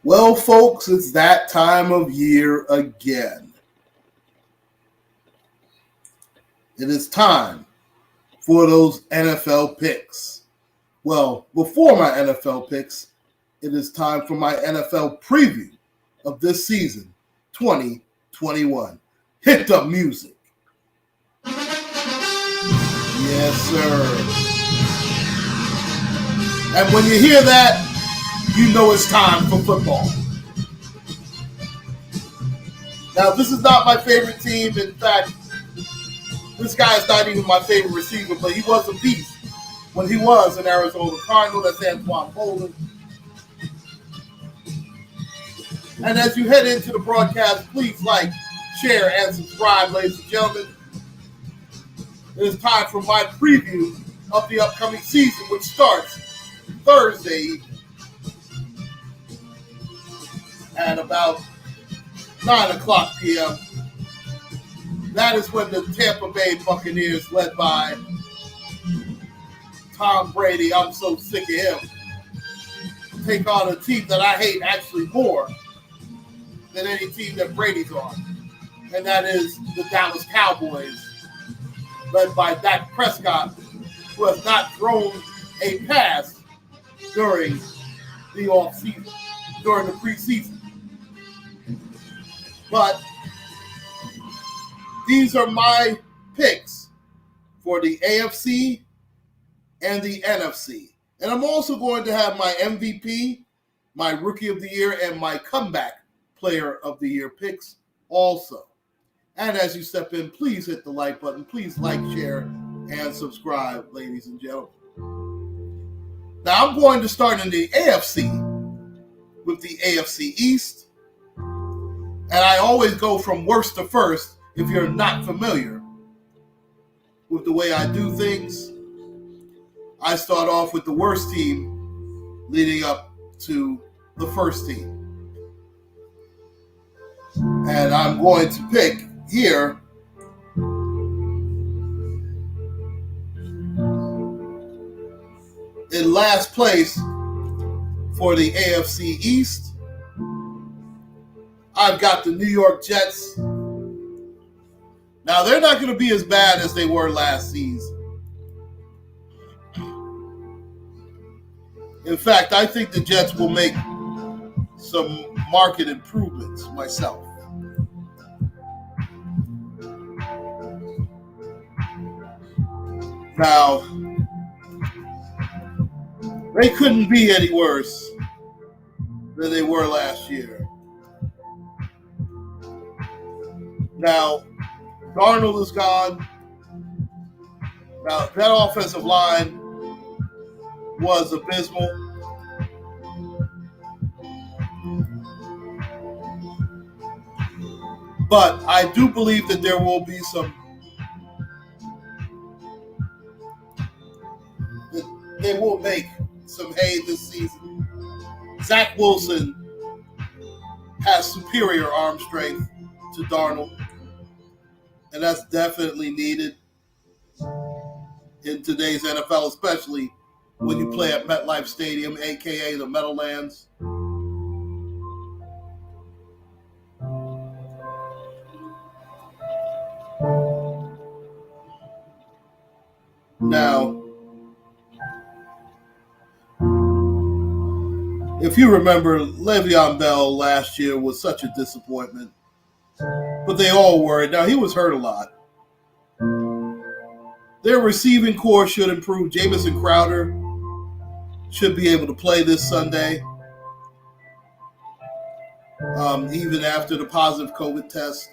Well, folks, it's that time of year again. It is time for those NFL picks. Well, before my NFL picks, it is time for my NFL preview of this season, 2021. Hit the music. Yes, sir. And when you hear that, you know it's time for football. Now, this is not my favorite team. In fact, this guy is not even my favorite receiver, but he was a beast when he was an Arizona Cardinal. That's Antoine Bolden. And as you head into the broadcast, please like, share, and subscribe, ladies and gentlemen. It is time for my preview of the upcoming season, which starts Thursday evening at about 9 o'clock p.m. That is when the Tampa Bay Buccaneers, led by Tom Brady, I'm so sick of him, take on a team that I hate actually more than any team that Brady's on. And that is the Dallas Cowboys, led by Dak Prescott, who has not thrown a pass during the offseason, during the preseason. But these are my picks for the AFC and the NFC. And I'm also going to have my MVP, my Rookie of the Year, and my Comeback Player of the Year picks also. And as you step in, please hit the like button. Please like, share, and subscribe, ladies and gentlemen. Now, I'm going to start in the AFC with the AFC East. And I always go from worst to first if you're not familiar with the way I do things. I start off with the worst team leading up to the first team. And I'm going to pick here in last place for the AFC East. I've got the New York Jets. Now, they're not going to be as bad as they were last season. In fact, I think the Jets will make some market improvements myself. Now, they couldn't be any worse than they were last year. Now, Darnold is gone. Now, that offensive line was abysmal. But I do believe that there will be they will make some hay this season. Zach Wilson has superior arm strength to Darnold. And that's definitely needed in today's NFL, especially when you play at MetLife Stadium, a.k.a. the Meadowlands. Now, if you remember, Le'Veon Bell last year was such a disappointment. But they all were. Now, he was hurt a lot. Their receiving core should improve. Jamison Crowder should be able to play this Sunday, even after the positive COVID test.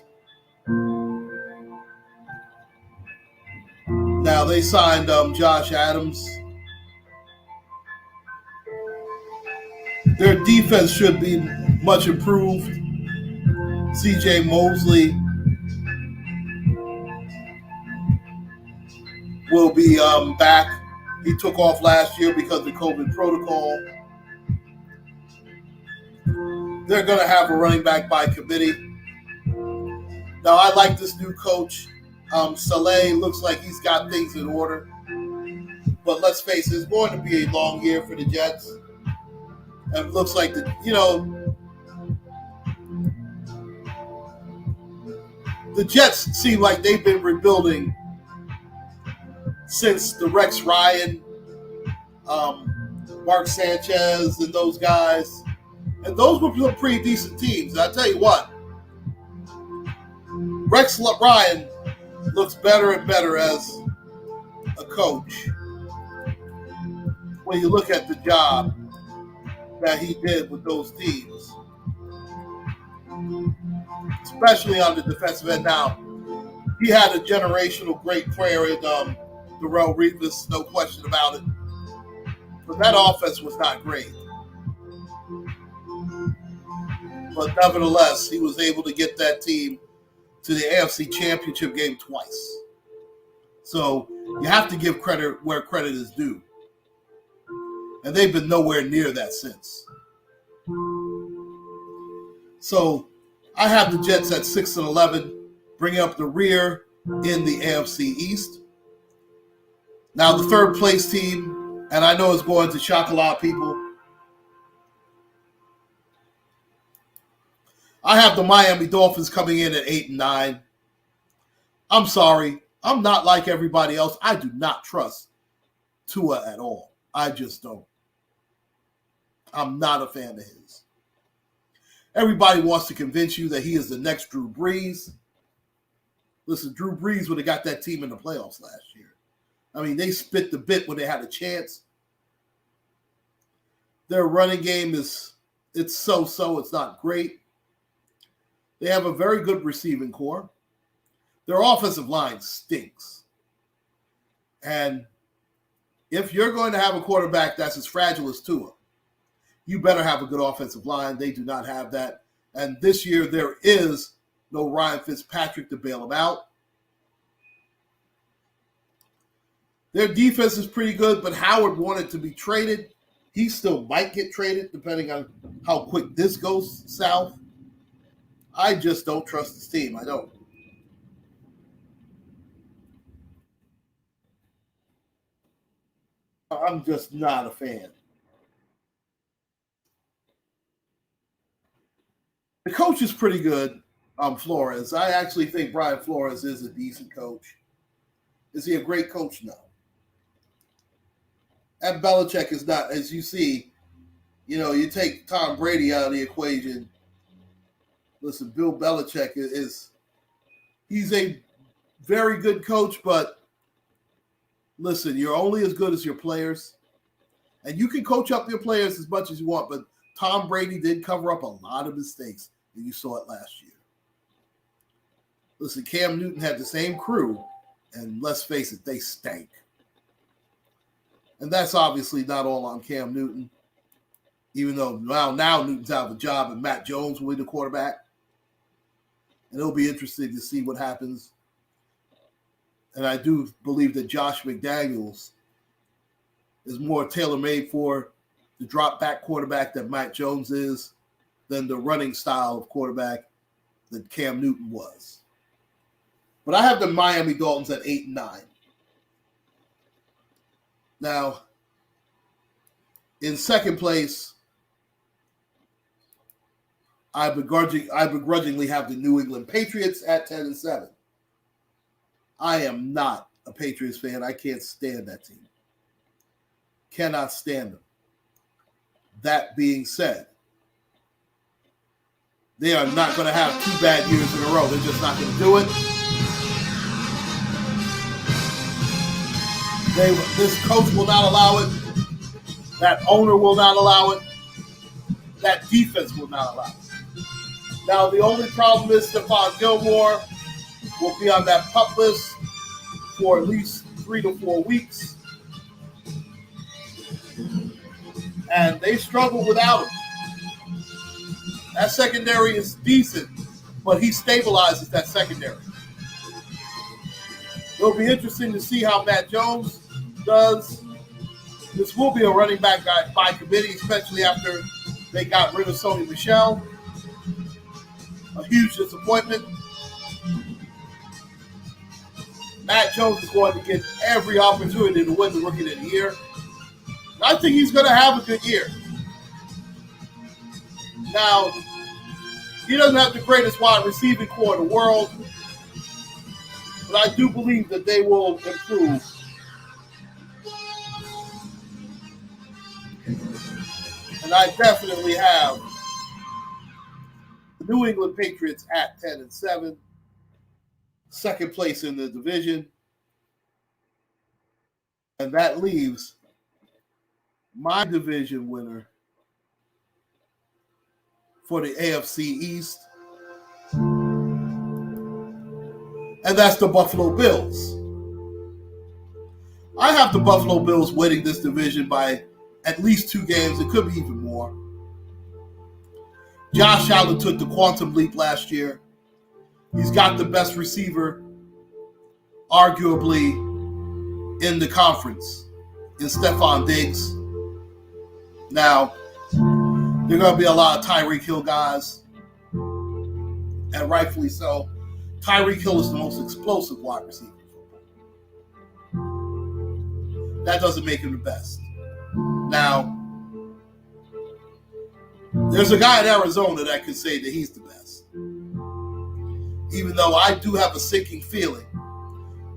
Now, they signed Josh Adams. Their defense should be much improved. C.J. Mosley will be back. He took off last year because of the COVID protocol. They're going to have a running back by committee. Now, I like this new coach. Saleh looks like he's got things in order. But let's face it, it's going to be a long year for the Jets. And it looks like, the Jets seem like they've been rebuilding since the Rex Ryan, Mark Sanchez, and those guys. And those were some pretty decent teams. And I tell you what, Rex Ryan looks better and better as a coach when you look at the job that he did with those teams, especially on the defensive end. Now, he had a generational great player in Darrelle Revis, no question about it. But that offense was not great. But nevertheless, he was able to get that team to the AFC Championship game twice. So you have to give credit where credit is due. And they've been nowhere near that since. So I have the Jets at 6-11, bringing up the rear in the AFC East. Now the third place team, and I know it's going to shock a lot of people, I have the Miami Dolphins coming in at 8-9. I'm sorry. I'm not like everybody else. I do not trust Tua at all. I just don't. I'm not a fan of his. Everybody wants to convince you that he is the next Drew Brees. Listen, Drew Brees would have got that team in the playoffs last year. I mean, they spit the bit when they had a chance. Their running game it's so-so. It's not great. They have a very good receiving core. Their offensive line stinks. And if you're going to have a quarterback that's as fragile as Tua, you better have a good offensive line. They do not have that. And this year, there is no Ryan Fitzpatrick to bail them out. Their defense is pretty good, but Howard wanted to be traded. He still might get traded, depending on how quick this goes south. I just don't trust this team. I don't. I'm just not a fan. The coach is pretty good, Flores. I actually think Brian Flores is a decent coach. Is he a great coach? No. And Belichick is not, as you see, you take Tom Brady out of the equation. Listen, Bill Belichick he's a very good coach, but listen, you're only as good as your players. And you can coach up your players as much as you want, but Tom Brady did cover up a lot of mistakes, and you saw it last year. Listen, Cam Newton had the same crew, and let's face it, they stank. And that's obviously not all on Cam Newton, even though now Newton's out of a job and Matt Jones will be the quarterback. And it'll be interesting to see what happens. And I do believe that Josh McDaniels is more tailor-made for the drop-back quarterback that Matt Jones is than the running style of quarterback that Cam Newton was. But I have the Miami Dolphins at 8-9. Now, in second place, I begrudgingly have the New England Patriots at 10-7. I am not a Patriots fan. I can't stand that team. Cannot stand them. That being said, they are not going to have 2 bad years in a row. They're just not going to do it. This coach will not allow it. That owner will not allow it. That defense will not allow it. Now, the only problem is Stephon Gilmore will be on that PUP list for at least 3 to 4 weeks. And they struggle without him. That secondary is decent, but he stabilizes that secondary. It'll be interesting to see how Matt Jones does. This will be a running back by committee, especially after they got rid of Sony Michel. A huge disappointment. Matt Jones is going to get every opportunity to win the Rookie of the Year. I think he's going to have a good year. Now, he doesn't have the greatest wide receiving core in the world, but I do believe that they will improve. And I definitely have the New England Patriots at 10-7, second place in the division. And that leaves my division winner for the AFC East. And that's the Buffalo Bills. I have the Buffalo Bills winning this division by at least 2 games. It could be even more. Josh Allen took the quantum leap last year. He's got the best receiver, arguably, in the conference, in Stephon Diggs. Now, there are going to be a lot of Tyreek Hill guys, and rightfully so. Tyreek Hill is the most explosive wide receiver. That doesn't make him the best. Now, there's a guy in Arizona that could say that he's the best. Even though I do have a sinking feeling.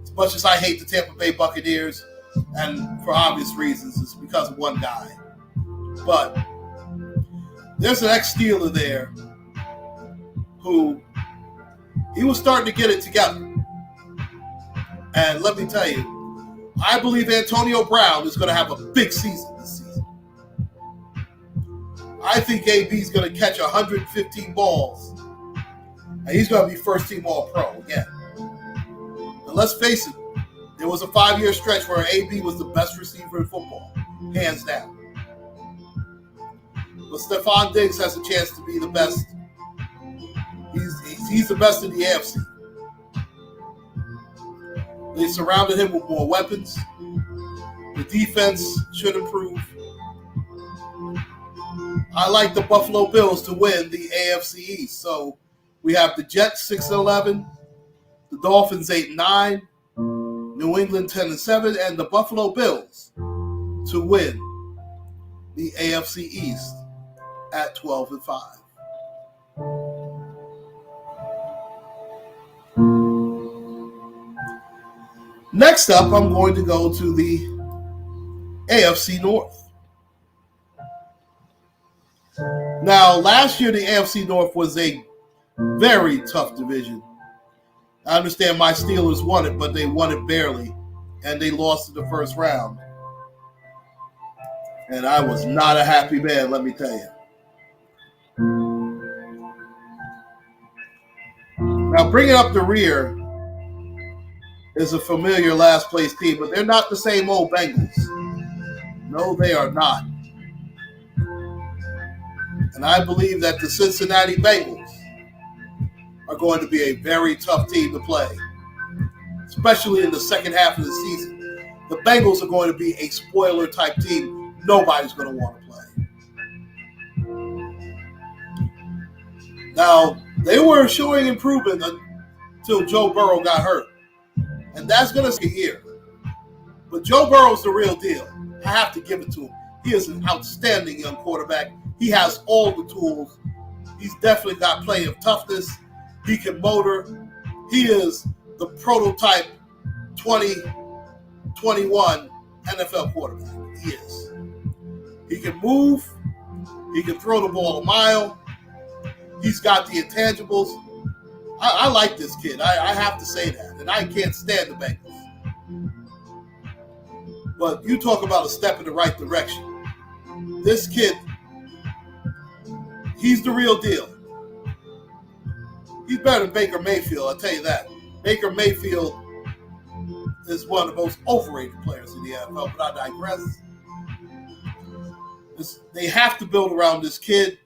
As much as I hate the Tampa Bay Buccaneers, and for obvious reasons, it's because of one guy. But there's an ex-Steeler there who he was starting to get it together. And let me tell you, I believe Antonio Brown is going to have a big season this season. I think AB is going to catch 115 balls, and he's going to be first-team All-Pro again. And let's face it, there was a 5-year stretch where AB was the best receiver in football, hands down. But Stephon Diggs has a chance to be the best. He's the best in the AFC. They surrounded him with more weapons. The defense should improve. I like the Buffalo Bills to win the AFC East. So we have the Jets 6-11, the Dolphins 8-9, New England 10-7, and the Buffalo Bills to win the AFC East at 12-5. Next up, I'm going to go to the AFC North. Now, last year, the AFC North was a very tough division. I understand my Steelers won it, but they won it barely, and they lost in the first round. And I was not a happy man, let me tell you. Now, bringing up the rear is a familiar last place team, but they're not the same old Bengals. No, they are not. And I believe that the Cincinnati Bengals are going to be a very tough team to play, especially in the second half of the season. The Bengals are going to be a spoiler-type team nobody's going to want to play. Now, they were showing improvement until Joe Burrow got hurt. And that's going to take a year. But Joe Burrow's the real deal. I have to give it to him. He is an outstanding young quarterback. He has all the tools. He's definitely got plenty of toughness. He can motor. He is the prototype 2021 NFL quarterback. He is. He can move. He can throw the ball a mile. He's got the intangibles. I like this kid. I have to say that. And I can't stand the Bengals. But you talk about a step in the right direction. This kid, he's the real deal. He's better than Baker Mayfield, I'll tell you that. Baker Mayfield is one of the most overrated players in the NFL, but I digress. They have to build around this kid.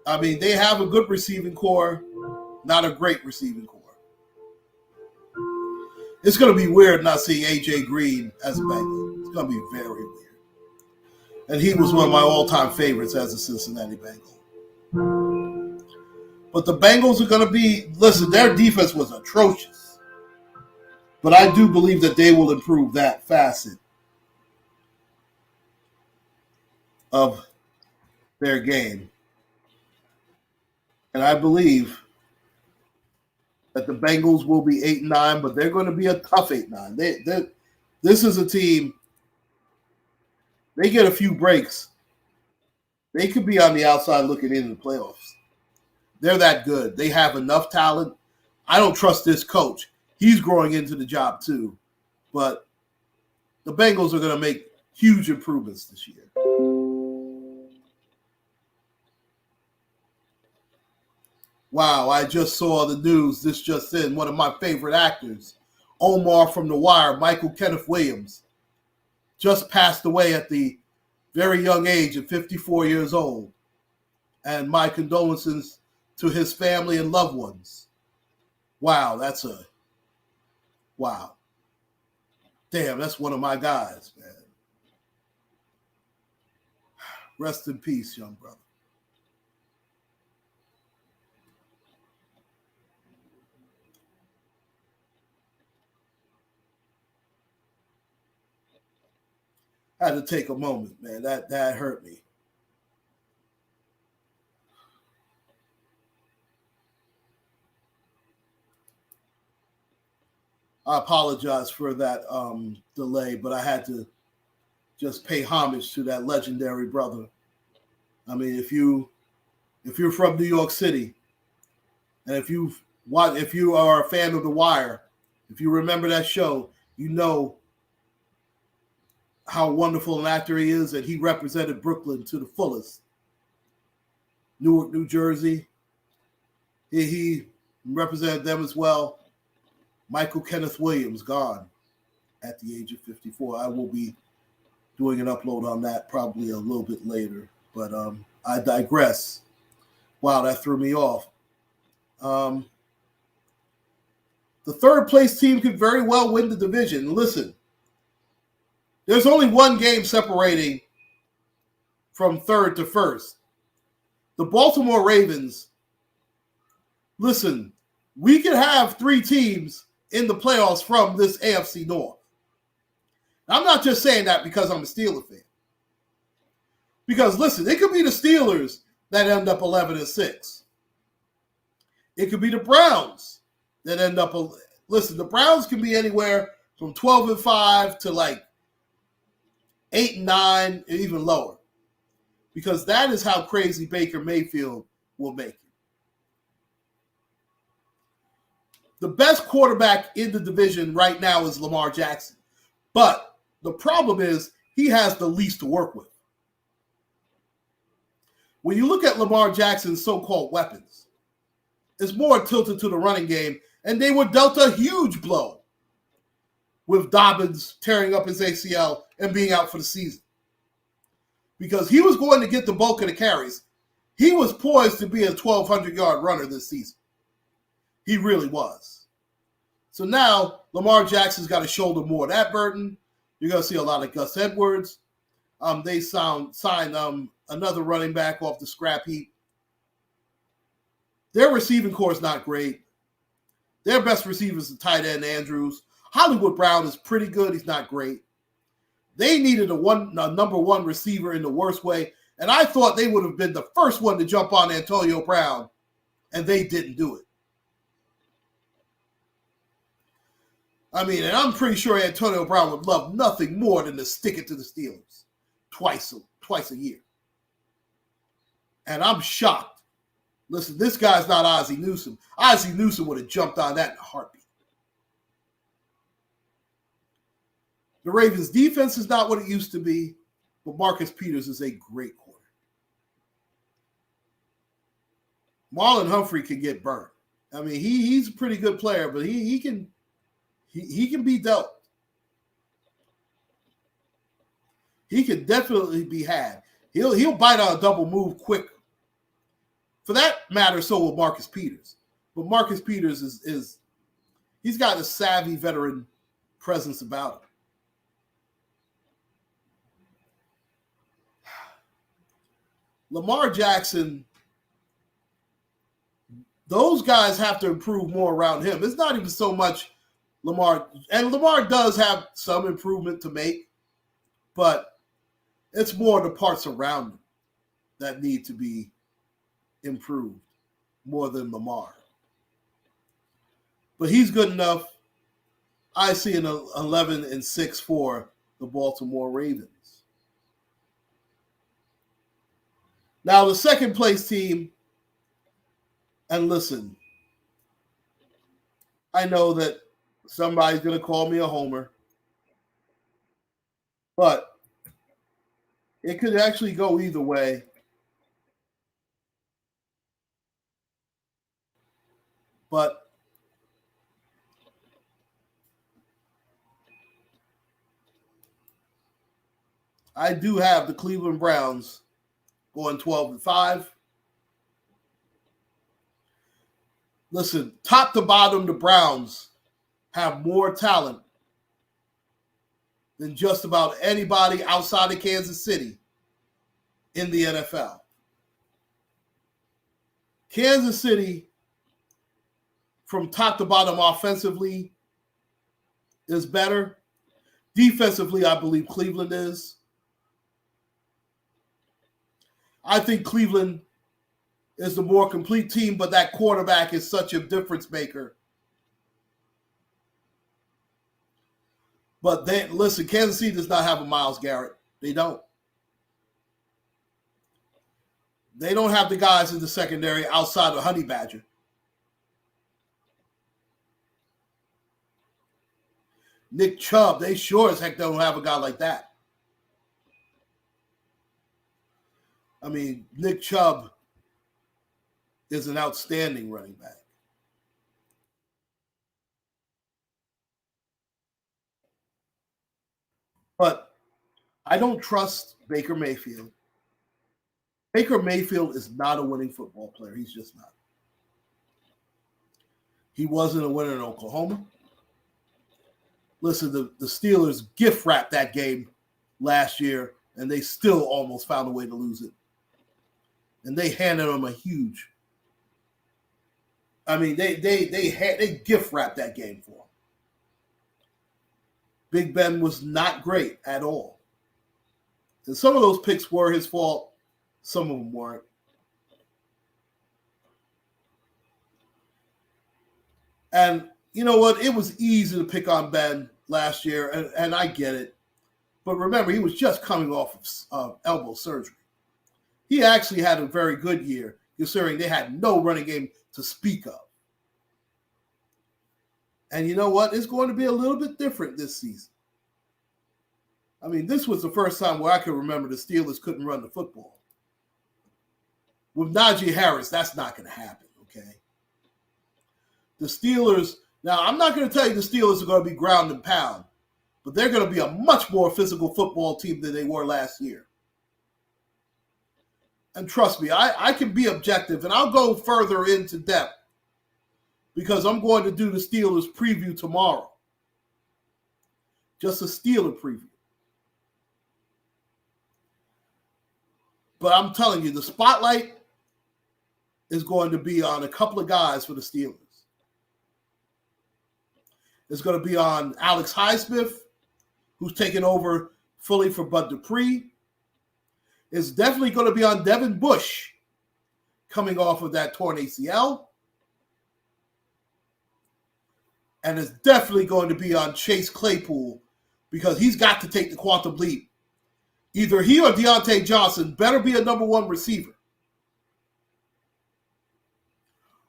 I mean, they have a good receiving core, not a great receiving core. It's going to be weird not seeing A.J. Green as a Bengal. It's going to be very weird. And he was one of my all-time favorites as a Cincinnati Bengal. But the Bengals are going to be, listen, their defense was atrocious. But I do believe that they will improve that facet of their game. And I believe that the Bengals will be 8-9, but they're going to be a tough 8-9. This is a team. They get a few breaks. They could be on the outside looking into the playoffs. They're that good. They have enough talent. I don't trust this coach. He's growing into the job too. But the Bengals are going to make huge improvements this year. Wow, I just saw the news. This just in. One of my favorite actors, Omar from The Wire, Michael Kenneth Williams, just passed away at the very young age of 54 years old. And my condolences to his family and loved ones. Wow, wow. Damn, that's one of my guys, man. Rest in peace, young brother. I had to take a moment, man. That hurt me. I apologize for that delay, but I had to just pay homage to that legendary brother. I mean, if you're from New York City, and if you are a fan of The Wire, if you remember that show, you know how wonderful an actor he is, and he represented Brooklyn to the fullest. Newark, New Jersey, he represented them as well. Michael Kenneth Williams, gone at the age of 54. I will be doing an upload on that probably a little bit later, but I digress. Wow, that threw me off. The third place team could very well win the division. Listen, there's only one game separating from third to first. The Baltimore Ravens, listen, we could have three teams in the playoffs from this AFC North. I'm not just saying that because I'm a Steelers fan. Because, listen, it could be the Steelers that end up 11-6. It could be the Browns that end up. Listen, the Browns can be anywhere from 12-5 to like 8-9 and even lower. Because that is how crazy Baker Mayfield will make it. The best quarterback in the division right now is Lamar Jackson. But the problem is he has the least to work with. When you look at Lamar Jackson's so-called weapons, it's more tilted to the running game, and they were dealt a huge blow with Dobbins tearing up his ACL and being out for the season. Because he was going to get the bulk of the carries. He was poised to be a 1,200-yard runner this season. He really was. So now Lamar Jackson's got to shoulder more of that burden. You're going to see a lot of Gus Edwards. They signed another running back off the scrap heap. Their receiving core is not great. Their best receiver is the tight end, Andrews. Hollywood Brown is pretty good. He's not great. They needed a number one receiver in the worst way, and I thought they would have been the first one to jump on Antonio Brown, and they didn't do it. I mean, and I'm pretty sure Antonio Brown would love nothing more than to stick it to the Steelers twice a year. And I'm shocked. Listen, this guy's not Ozzie Newsome. Ozzie Newsome would have jumped on that in a heartbeat. The Ravens' defense is not what it used to be, but Marcus Peters is a great quarterback. Marlon Humphrey can get burned. I mean, he's a pretty good player, but he can be dealt. He can definitely be had. He'll bite on a double move quick. For that matter, so will Marcus Peters. But Marcus Peters is he's got a savvy veteran presence about him. Lamar Jackson, those guys have to improve more around him. It's not even so much Lamar, and Lamar does have some improvement to make, but it's more the parts around him that need to be improved more than Lamar. But he's good enough. I see an 11-6 for the Baltimore Ravens. Now, the second place team, and listen, I know that somebody's going to call me a homer, but it could actually go either way. But I do have the Cleveland Browns going 12-5. Listen, top to bottom, the Browns have more talent than just about anybody outside of Kansas City in the NFL. Kansas City, from top to bottom offensively, is better. Defensively, I believe Cleveland is. I think Cleveland is the more complete team, but that quarterback is such a difference maker. But listen, Kansas City does not have a Myles Garrett. They don't. They don't have the guys in the secondary outside of Honey Badger. Nick Chubb, they sure as heck don't have a guy like that. I mean, Nick Chubb is an outstanding running back. But I don't trust Baker Mayfield. Baker Mayfield is not a winning football player. He's just not. He wasn't a winner in Oklahoma. Listen, the Steelers gift wrapped that game last year, and they still almost found a way to lose it. And they handed them a huge. I mean, they gift wrapped that game for him. Big Ben was not great at all. And some of those picks were his fault. Some of them weren't. And you know what? It was easy to pick on Ben last year, and I get it. But remember, he was just coming off of elbow surgery. He actually had a very good year, considering they had no running game to speak of. And you know what? It's going to be a little bit different this season. I mean, this was the first time where I can remember the Steelers couldn't run the football. With Najee Harris, that's not going to happen, okay? The Steelers, now I'm not going to tell you the Steelers are going to be ground and pound, but they're going to be a much more physical football team than they were last year. And trust me, I can be objective, and I'll go further into depth because I'm going to do the Steelers preview tomorrow. Just a Steeler preview. But I'm telling you, the spotlight is going to be on a couple of guys for the Steelers. It's going to be on Alex Highsmith, who's taking over fully for Bud Dupree. It's definitely going to be on Devin Bush, coming off of that torn ACL. And it's definitely going to be on Chase Claypool because he's got to take the quantum leap. Either he or Deontay Johnson better be a number one receiver.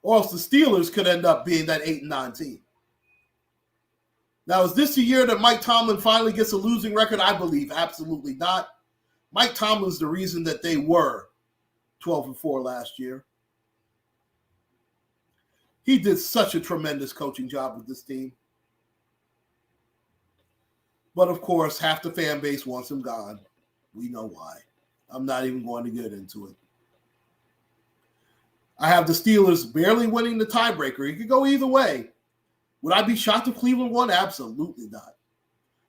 Or else the Steelers could end up being that 8-9 team. Now, is this the year that Mike Tomlin finally gets a losing record? I believe absolutely not. Mike Tomlin's the reason that they were 12-4 last year. He did such a tremendous coaching job with this team. But, of course, half the fan base wants him gone. We know why. I'm not even going to get into it. I have the Steelers barely winning the tiebreaker. It could go either way. Would I be shocked if Cleveland won? Absolutely not.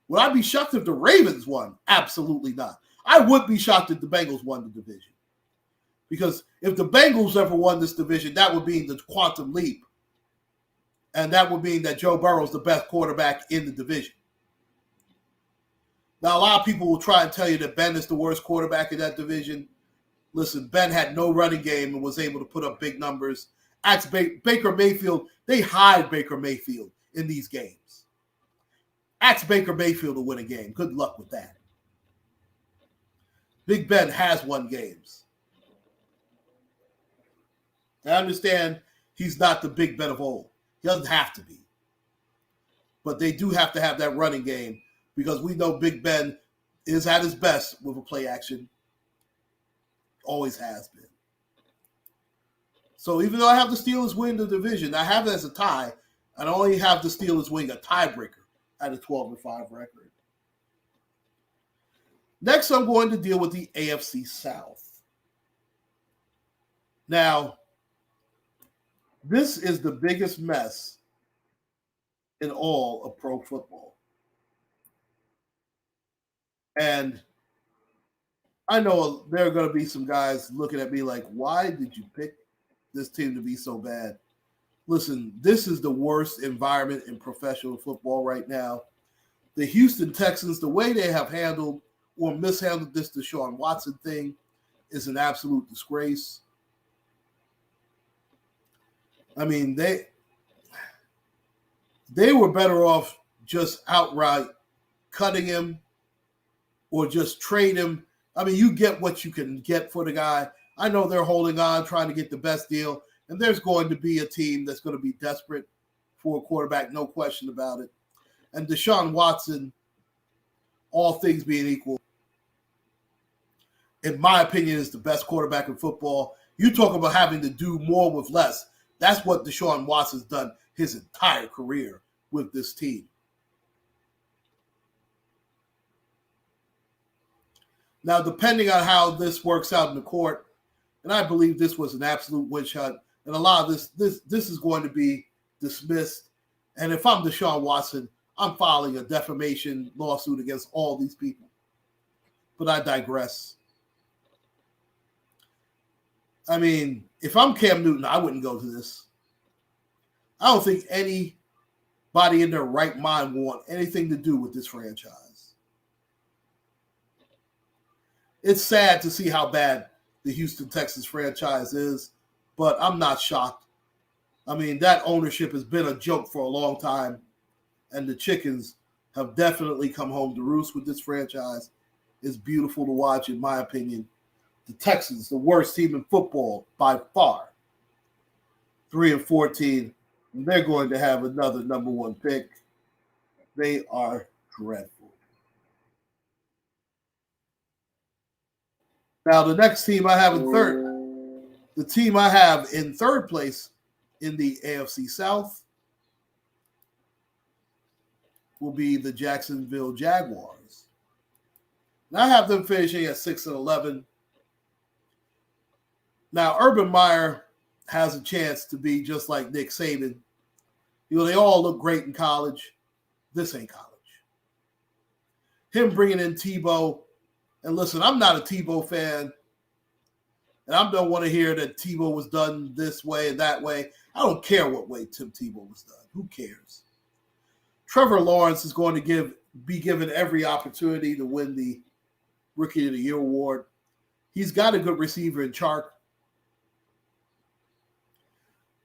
Would I be shocked if the Ravens won? Absolutely not. I would be shocked if the Bengals won the division. Because if the Bengals ever won this division, that would be the quantum leap. And that would mean that Joe Burrow's the best quarterback in the division. Now, a lot of people will try and tell you that Ben is the worst quarterback in that division. Listen, Ben had no running game and was able to put up big numbers. Ask Baker Mayfield. They hide Baker Mayfield in these games. Ask Baker Mayfield to win a game. Good luck with that. Big Ben has won games. I understand he's not the Big Ben of old. He doesn't have to be. But they do have to have that running game because we know Big Ben is at his best with a play action. Always has been. So even though I have the Steelers win the division, I have it as a tie. I only have the Steelers win a tiebreaker at a 12-5 record. Next, I'm going to deal with the AFC South. Now, this is the biggest mess in all of pro football. And I know there are going to be some guys looking at me like, why did you pick this team to be so bad? Listen, this is the worst environment in professional football right now. The Houston Texans, the way they have handled or mishandled this Deshaun Watson thing is an absolute disgrace. I mean, they were better off just outright cutting him or just trade him. I mean, you get what you can get for the guy. I know they're holding on, trying to get the best deal, and there's going to be a team that's going to be desperate for a quarterback, no question about it. And Deshaun Watson, all things being equal, in my opinion, is the best quarterback in football. You talk about having to do more with less. That's what Deshaun Watson's done his entire career with this team. Now, depending on how this works out in the court, and I believe this was an absolute witch hunt, and a lot of this is going to be dismissed. And if I'm Deshaun Watson, I'm filing a defamation lawsuit against all these people. But I digress. I mean, if I'm Cam Newton, I wouldn't go to this. I don't think anybody in their right mind will want anything to do with this franchise. It's sad to see how bad the Houston Texans franchise is, but I'm not shocked. I mean, that ownership has been a joke for a long time, and the chickens have definitely come home to roost with this franchise. It's beautiful to watch, in my opinion. The Texans, the worst team in football by far, 3-14, and they're going to have another number one pick. They are dreadful. Now, the next team I have in third place in the AFC South will be the Jacksonville Jaguars. Now, I have them finishing at 6-11. Now, Urban Meyer has a chance to be just like Nick Saban. You know, they all look great in college. This ain't college. Him bringing in Tebow, and listen, I'm not a Tebow fan, and I don't want to hear that Tebow was done this way and that way. I don't care what way Tim Tebow was done. Who cares? Trevor Lawrence is going to be given every opportunity to win the Rookie of the Year award. He's got a good receiver in Chark.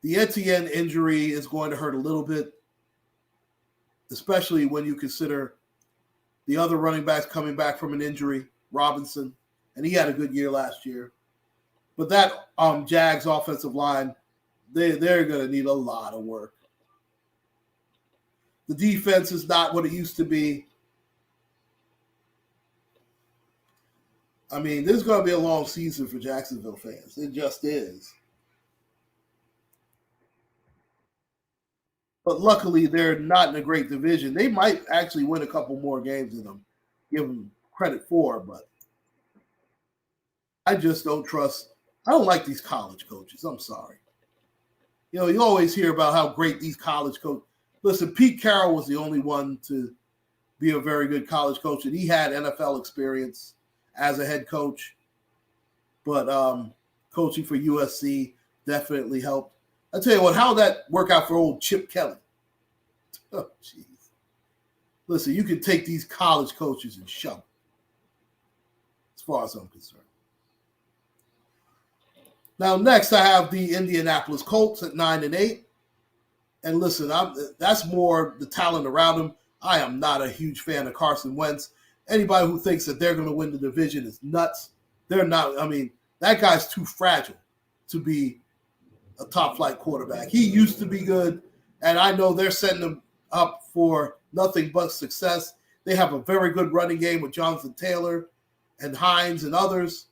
The Etienne injury is going to hurt a little bit, especially when you consider the other running backs coming back from an injury, Robinson, and he had a good year last year. But that Jags offensive line, they're going to need a lot of work. The defense is not what it used to be. I mean, this is going to be a long season for Jacksonville fans. It just is. But luckily, they're not in a great division. They might actually win a couple more games than them, give them credit for, but I just don't trust. I don't like these college coaches. I'm sorry. You know, you always hear about how great these college coaches. Listen, Pete Carroll was the only one to be a very good college coach, and he had NFL experience as a head coach. But coaching for USC definitely helped. I tell you what, how did that work out for old Chip Kelly? Oh, jeez. Listen, you can take these college coaches and shove them, as far as I'm concerned. Now, next I have the Indianapolis Colts at 9-8. And listen, that's more the talent around them. I am not a huge fan of Carson Wentz. Anybody who thinks that they're going to win the division is nuts. They're not. I mean, that guy's too fragile to be a top-flight quarterback. He used to be good, and I know they're setting him up for nothing but success. They have a very good running game with Jonathan Taylor and Hines and others.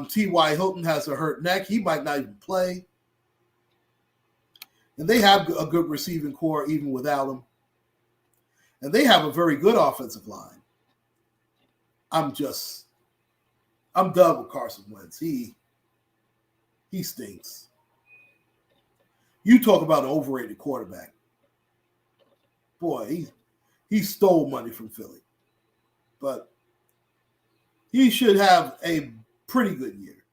T.Y. Hilton has a hurt neck. He might not even play. And they have a good receiving core even without him. And they have a very good offensive line. I'm done with Carson Wentz. He stinks. You talk about an overrated quarterback. Boy, he stole money from Philly. But he should have a pretty good year.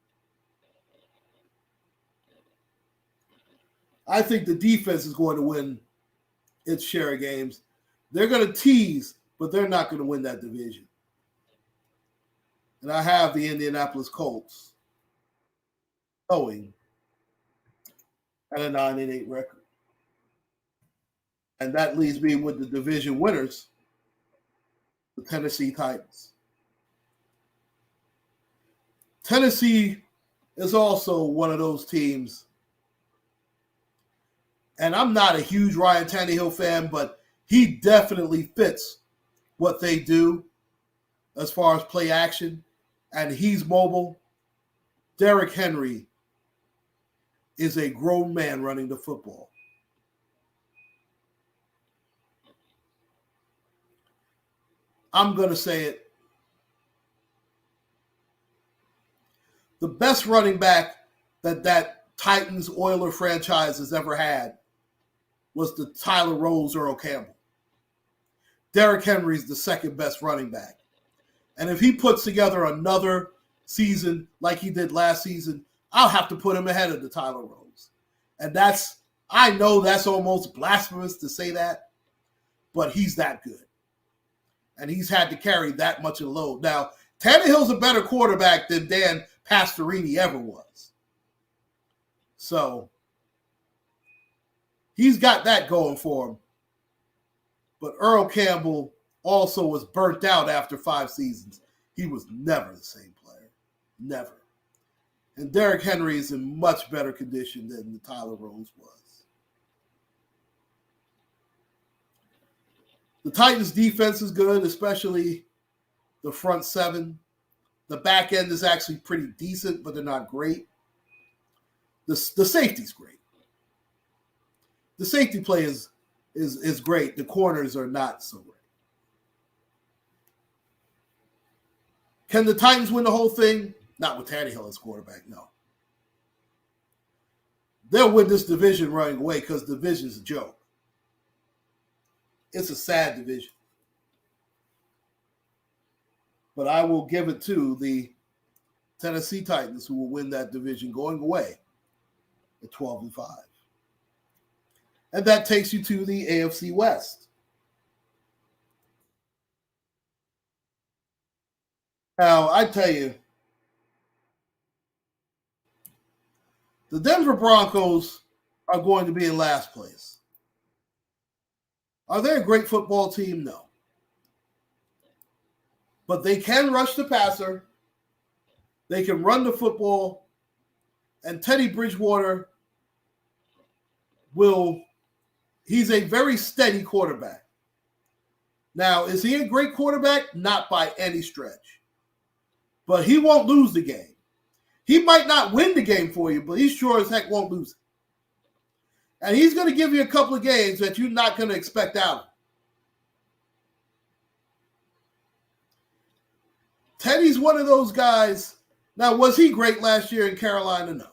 I think the defense is going to win its share of games. They're going to tease, but they're not going to win that division. And I have the Indianapolis Colts going at a 9-8 record. And that leaves me with the division winners, the Tennessee Titans. Tennessee is also one of those teams. And I'm not a huge Ryan Tannehill fan, but he definitely fits what they do as far as play action. And he's mobile. Derrick Henry is a grown man running the football. I'm going to say it. The best running back that Titans Oiler franchise has ever had was the Tyler Rose Earl Campbell. Derrick Henry's the second best running back. And if he puts together another season like he did last season, I'll have to put him ahead of the Tyler Rose. And I know that's almost blasphemous to say that, but he's that good. And he's had to carry that much of a load. Now, Tannehill's a better quarterback than Dan Pastorini ever was. So, he's got that going for him. But Earl Campbell also was burnt out after 5 seasons. He was never the same player. Never. And Derrick Henry is in much better condition than Tyler Rose was. The Titans' defense is good, especially the front seven. The back end is actually pretty decent, but they're not great. The safety's great. The safety play is great. The corners are not so great. Can the Titans win the whole thing? Not with Tannehill as quarterback, no. They'll win this division running away because the division's a joke. It's a sad division. But I will give it to the Tennessee Titans, who will win that division going away at 12-5. And that takes you to the AFC West. Now, I tell you, the Denver Broncos are going to be in last place. Are they a great football team? No. But they can rush the passer. They can run the football. And Teddy Bridgewater he's a very steady quarterback. Now, is he a great quarterback? Not by any stretch. But he won't lose the game. He might not win the game for you, but he sure as heck won't lose it. And he's going to give you a couple of games that you're not going to expect out of him. Teddy's one of those guys. Now, was he great last year in Carolina? No.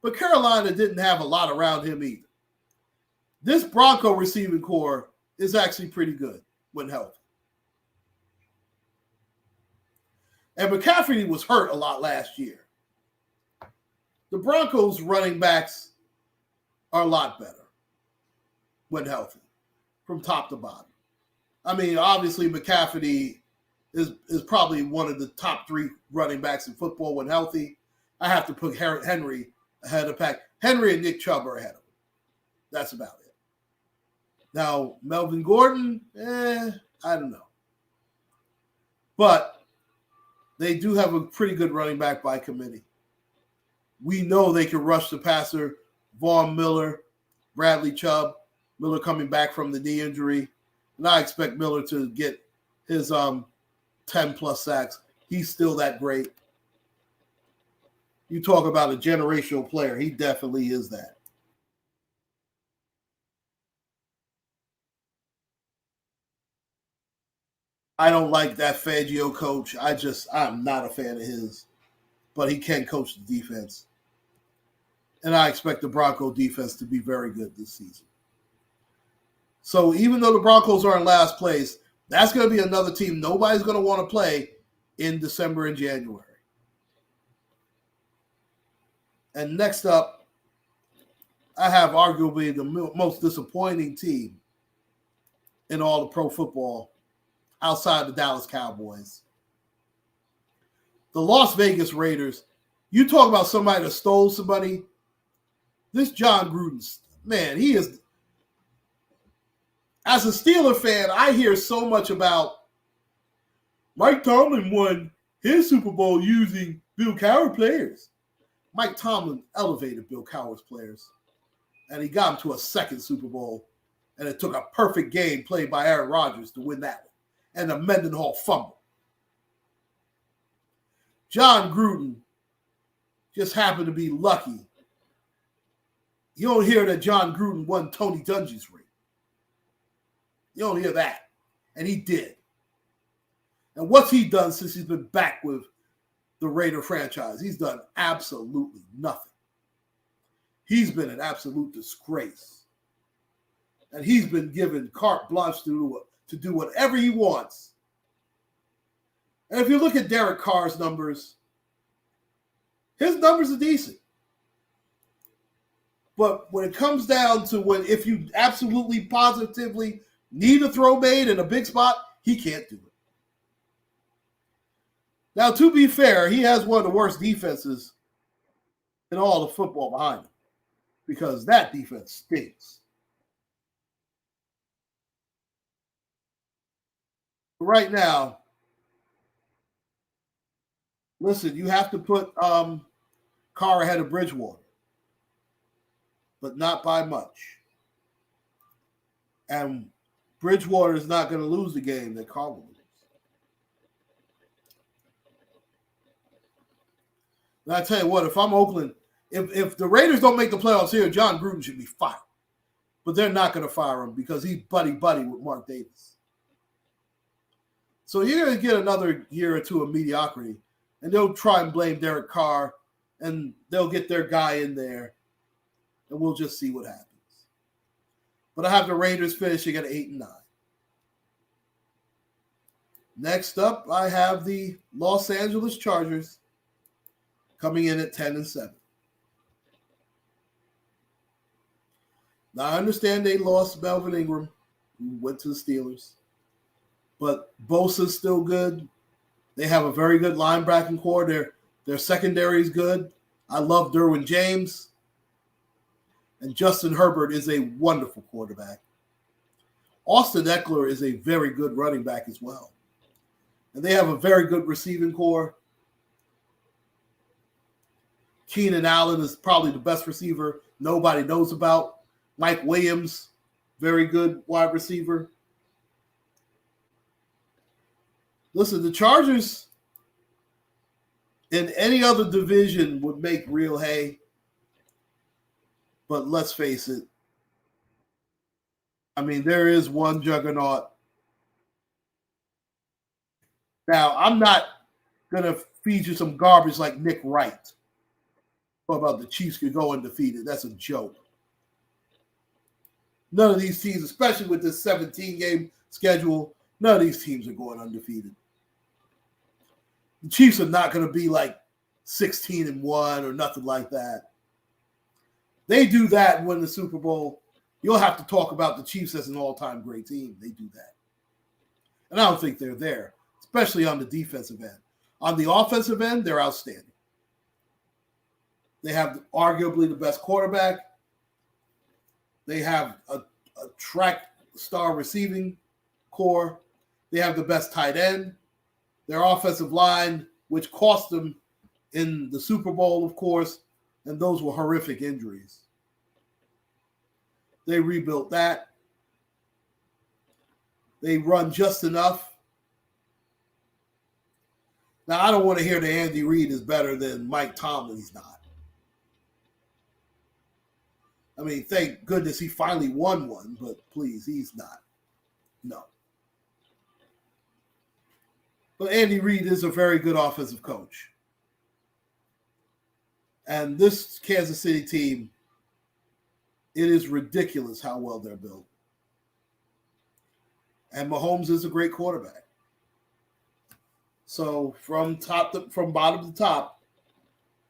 But Carolina didn't have a lot around him either. This Bronco receiving core is actually pretty good when healthy. And McCaffrey was hurt a lot last year. The Broncos running backs are a lot better when healthy, from top to bottom. I mean, obviously McCaffrey is probably one of the top 3 running backs in football when healthy. I have to put Henry ahead of Pack. Henry and Nick Chubb are ahead of him. That's about it. Now, Melvin Gordon, I don't know. But they do have a pretty good running back by committee. We know they can rush the passer. Vaughn Miller, Bradley Chubb, Miller coming back from the knee injury. And I expect Miller to get his 10-plus sacks. He's still that great. You talk about a generational player. He definitely is that. I don't like that Fangio coach. I'm not a fan of his. But he can coach the defense. And I expect the Bronco defense to be very good this season. So even though the Broncos are in last place, that's going to be another team nobody's going to want to play in December and January. And next up, I have arguably the most disappointing team in all of pro football outside the Dallas Cowboys. The Las Vegas Raiders. You talk about somebody that stole somebody. This John Gruden, man, he is. As a Steeler fan, I hear so much about Mike Tomlin won his Super Bowl using Bill Cowher players. Mike Tomlin elevated Bill Cowher's players, and he got him to a second Super Bowl, and it took a perfect game played by Aaron Rodgers to win that one, and a Mendenhall fumble. John Gruden just happened to be lucky. You don't hear that John Gruden won Tony Dungy's ring. You don't hear that. And he did. And what's he done since he's been back with the Raider franchise? He's done absolutely nothing. He's been an absolute disgrace. And he's been given carte blanche to do whatever he wants. And if you look at Derek Carr's numbers, his numbers are decent. But when it comes down to if you absolutely positively need a throw made in a big spot, he can't do it. Now, to be fair, he has one of the worst defenses in all of football behind him because that defense stinks. Right now, listen, you have to put Carr ahead of Bridgewater, but not by much. And Bridgewater is not going to lose the game that Carr will lose. And I tell you what, if I'm Oakland, if the Raiders don't make the playoffs here, John Gruden should be fired. But they're not going to fire him because he's buddy-buddy with Mark Davis. So you're going to get another year or two of mediocrity, and they'll try and blame Derek Carr, and they'll get their guy in there, and we'll just see what happens. But I have the Raiders finishing at 8-9. Next up, I have the Los Angeles Chargers coming in at 10-7. Now, I understand they lost Melvin Ingram, who went to the Steelers. But Bosa's still good. They have a very good linebacking core. Their secondary is good. I love Derwin James. And Justin Herbert is a wonderful quarterback. Austin Eckler is a very good running back as well. And they have a very good receiving core. Keenan Allen is probably the best receiver nobody knows about. Mike Williams, very good wide receiver. Listen, the Chargers in any other division would make real hay. But let's face it. I mean, there is one juggernaut. Now, I'm not going to feed you some garbage like Nick Wright. What about the Chiefs could go undefeated? That's a joke. None of these teams, especially with this 17-game schedule, none of these teams are going undefeated. The Chiefs are not going to be like 16-1 or nothing like that. They do that and win the Super Bowl. You'll have to talk about the Chiefs as an all-time great team. They do that. And I don't think they're there, especially on the defensive end. On the offensive end, they're outstanding. They have arguably the best quarterback. They have a track star receiving core. They have the best tight end. Their offensive line, which cost them in the Super Bowl, of course, and those were horrific injuries. They rebuilt that. They run just enough. Now, I don't want to hear that Andy Reid is better than Mike Tomlin. He's not. I mean, thank goodness he finally won one, but please, he's not. No. But Andy Reid is a very good offensive coach. And this Kansas City team, it is ridiculous how well they're built. And Mahomes is a great quarterback. So from bottom to top,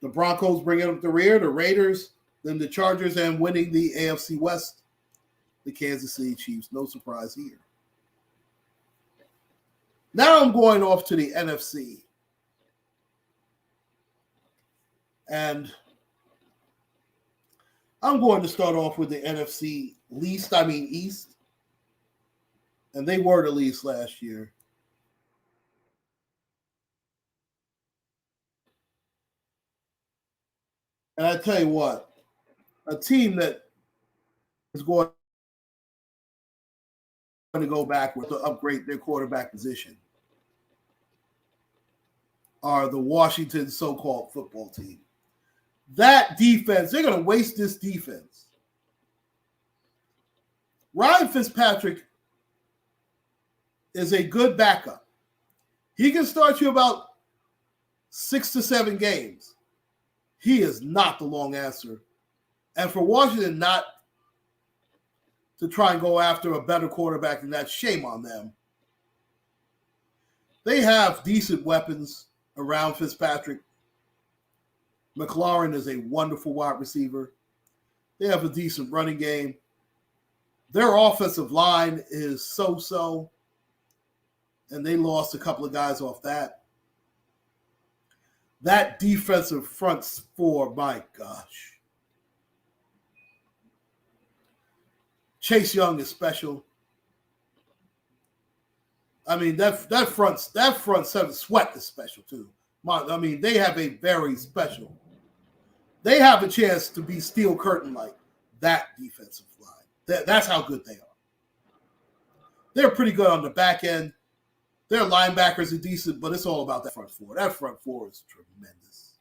the Broncos bring it up the rear, the Raiders, then the Chargers, and winning the AFC West, the Kansas City Chiefs. No surprise here. Now I'm going off to the NFC. And I'm going to start off with the NFC East. And they were the least last year. And I tell you what, a team that is going to go backward to upgrade their quarterback position are the Washington so-called football team. That defense, they're going to waste this defense. Ryan Fitzpatrick is a good backup. He can start you about 6 to 7 games. He is not the long answer. And for Washington not to try and go after a better quarterback than that, shame on them. They have decent weapons around Fitzpatrick. McLaurin is a wonderful wide receiver. They have a decent running game. Their offensive line is so-so, and they lost a couple of guys off that. That defensive front four, my gosh. Chase Young is special. I mean, that front seven, Sweat is special too. I mean, they have a very special. They have a chance to be steel curtain like that defensive line. That's how good they are. They're pretty good on the back end. Their linebackers are decent, but it's all about that front four. That front four is tremendous.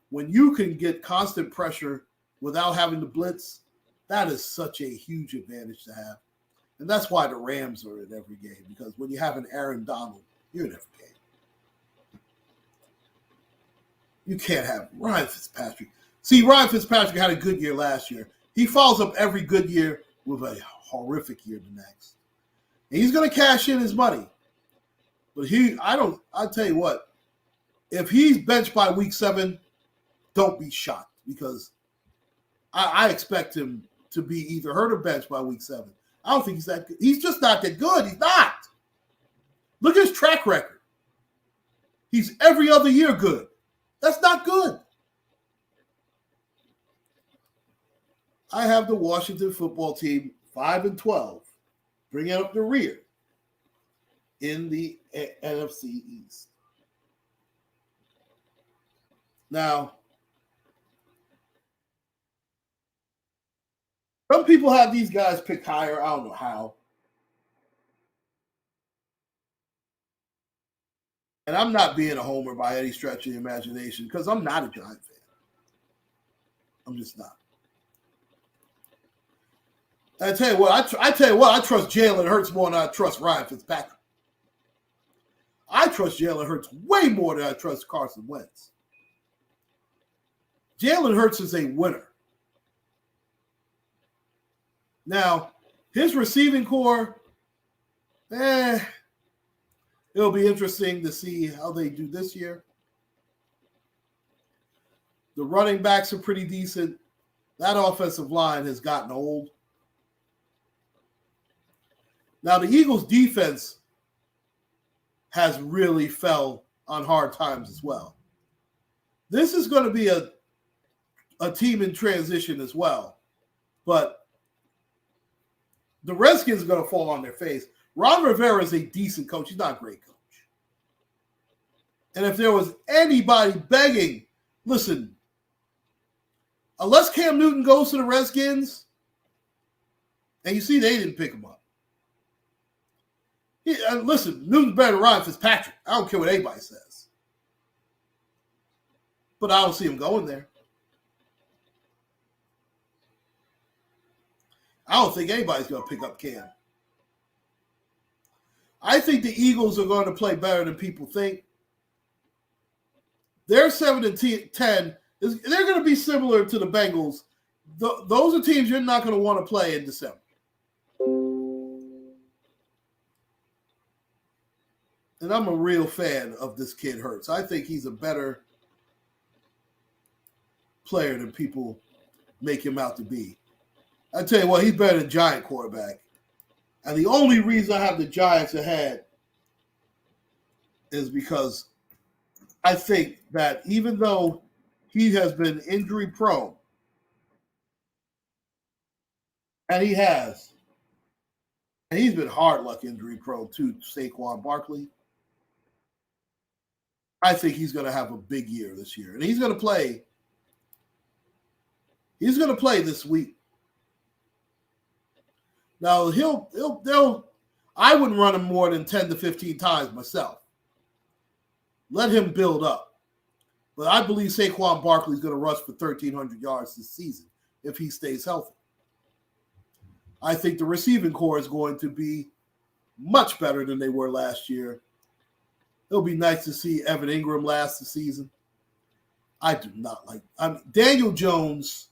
When you can get constant pressure without having to blitz, that is such a huge advantage to have. And that's why the Rams are in every game, because when you have an Aaron Donald, you're in every game. You can't have Ryan Fitzpatrick. See, Ryan Fitzpatrick had a good year last year. He follows up every good year with a horrific year the next. And he's going to cash in his money. But I'll tell you what, if he's benched by week 7, don't be shocked, because I expect him to be either hurt or benched by week 7. I don't think he's that good. He's just not that good. He's not. Look at his track record. He's every other year good. That's not good. I have the Washington football team 5-12, bringing up the rear in the NFC East. Now, some people have these guys picked higher. I don't know how. And I'm not being a homer by any stretch of the imagination, because I'm not a Giant fan. I'm just not. I tell you what, I trust Jalen Hurts more than I trust Ryan Fitzpatrick. I trust Jalen Hurts way more than I trust Carson Wentz. Jalen Hurts is a winner. Now, his receiving core, it'll be interesting to see how they do this year. The running backs are pretty decent. That offensive line has gotten old. Now, the Eagles' defense has really fell on hard times as well. This is going to be a a team in transition as well. But the Redskins are going to fall on their face. Ron Rivera is a decent coach. He's not a great coach. And if there was anybody begging, listen, unless Cam Newton goes to the Redskins, and you see they didn't pick him up. Listen, Newton's better than Ryan Fitzpatrick. I don't care what anybody says. But I don't see him going there. I don't think anybody's going to pick up Cam. I think the Eagles are going to play better than people think. They're 7-10. They're going to be similar to the Bengals. Those are teams you're not going to want to play in December. And I'm a real fan of this kid Hurts. I think he's a better player than people make him out to be. I tell you what, he's better than Giant quarterback. And the only reason I have the Giants ahead is because I think that even though he has been injury prone, and he has, and he's been hard luck injury prone too, Saquon Barkley, I think he's going to have a big year this year. And he's going to play. He's going to play this week. Now, I wouldn't run him more than 10 to 15 times myself. Let him build up. But I believe Saquon Barkley is going to rush for 1,300 yards this season if he stays healthy. I think the receiving core is going to be much better than they were last year. It'll be nice to see Evan Ingram last the season. I do not like Daniel Jones.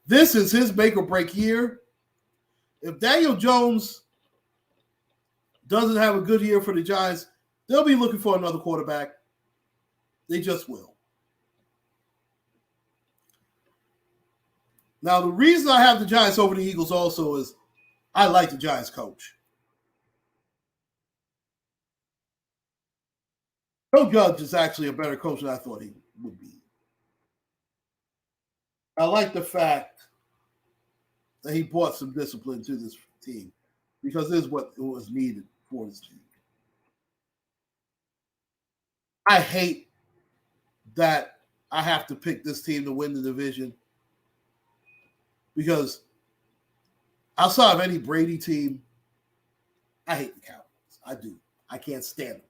This is his make or break year. If Daniel Jones doesn't have a good year for the Giants, they'll be looking for another quarterback. They just will. Now, the reason I have the Giants over the Eagles also is I like the Giants coach. Joe Judge is actually a better coach than I thought he would be. I like the fact that he brought some discipline to this team because this is what was needed for this team. I hate that I have to pick this team to win the division because outside of any Brady team, I hate the Cowboys. I do. I can't stand them.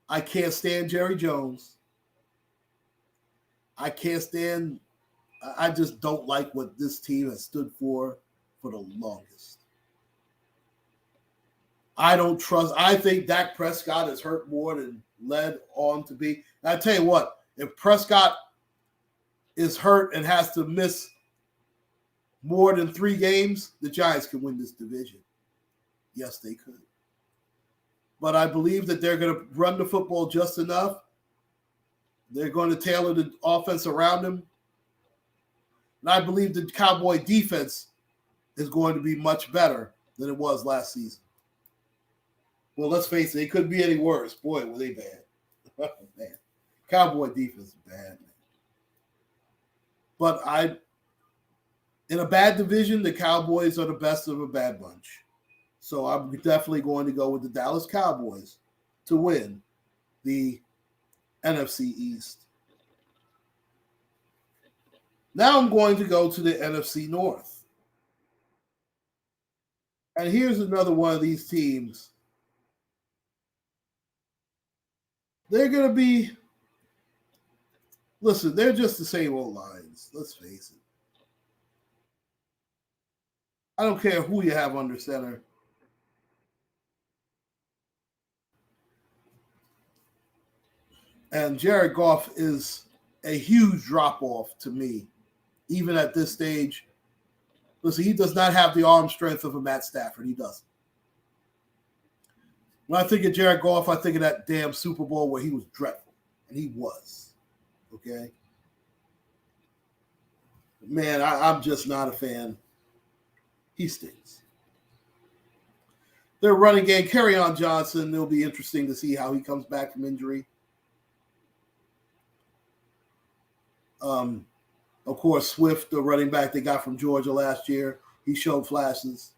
I can't stand Jerry Jones. I just don't like what this team has stood for the longest. I think Dak Prescott is hurt more than led on to be. And I tell you what, if Prescott is hurt and has to miss more than 3 games, the Giants can win this division. Yes, they could. But I believe that they're going to run the football just enough. They're going to tailor the offense around him. And I believe the Cowboy defense is going to be much better than it was last season. Well, let's face it, it couldn't be any worse. Boy, were they bad. Man, Cowboy defense is bad, man. But in a bad division, the Cowboys are the best of a bad bunch. So I'm definitely going to go with the Dallas Cowboys to win the NFC East. Now I'm going to go to the NFC North. And here's another one of these teams. They're going to be, listen, they're just the same old Lions. Let's face it. I don't care who you have under center. And Jared Goff is a huge drop-off to me, even at this stage. Listen, he does not have the arm strength of a Matt Stafford. He doesn't. When I think of Jared Goff, I think of that damn Super Bowl where he was dreadful. And he was. Okay? Man, I'm just not a fan. He stinks. Their running game, Kerryon Johnson, it'll be interesting to see how he comes back from injury. Of course, Swift, the running back they got from Georgia last year, he showed flashes.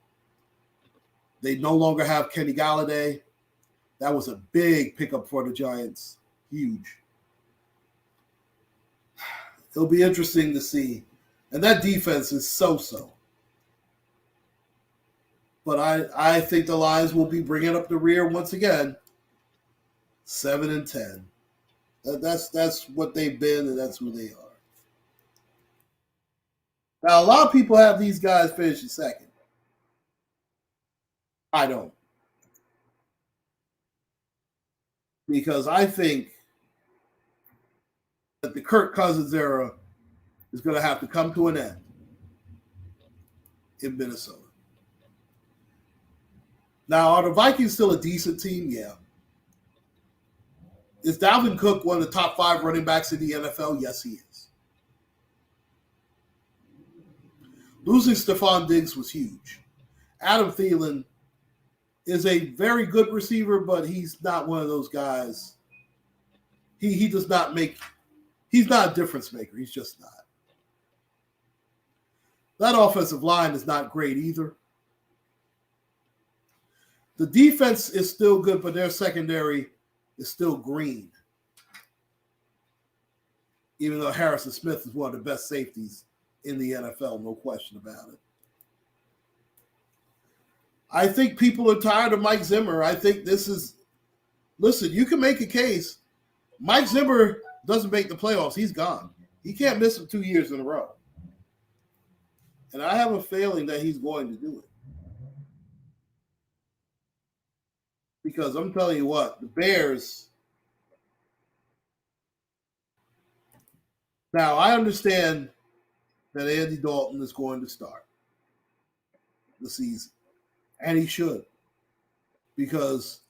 They no longer have Kenny Galladay. That was a big pickup for the Giants. Huge. It'll be interesting to see. And that defense is so-so. But I think the Lions will be bringing up the rear once again. 7-10. That's what they've been, and that's who they are. Now, a lot of people have these guys finishing second. I don't. Because I think that the Kirk Cousins era is going to have to come to an end in Minnesota. Now, are the Vikings still a decent team? Yeah. Is Dalvin Cook one of the top 5 running backs in the NFL? Yes, he is. Losing Stephon Diggs was huge. Adam Thielen is a very good receiver, but he's not one of those guys. He does not make – he's not a difference maker. He's just not. That offensive line is not great either. The defense is still good, but their secondary is still green. Even though Harrison Smith is one of the best safeties in the NFL, no question about it. I think people are tired of Mike Zimmer. I think this is – listen, you can make a case. Mike Zimmer doesn't make the playoffs. He's gone. He can't miss them 2 years in a row. And I have a feeling that he's going to do it. Because I'm telling you what, the Bears – now, I understand that Andy Dalton is going to start the season. And he should. Because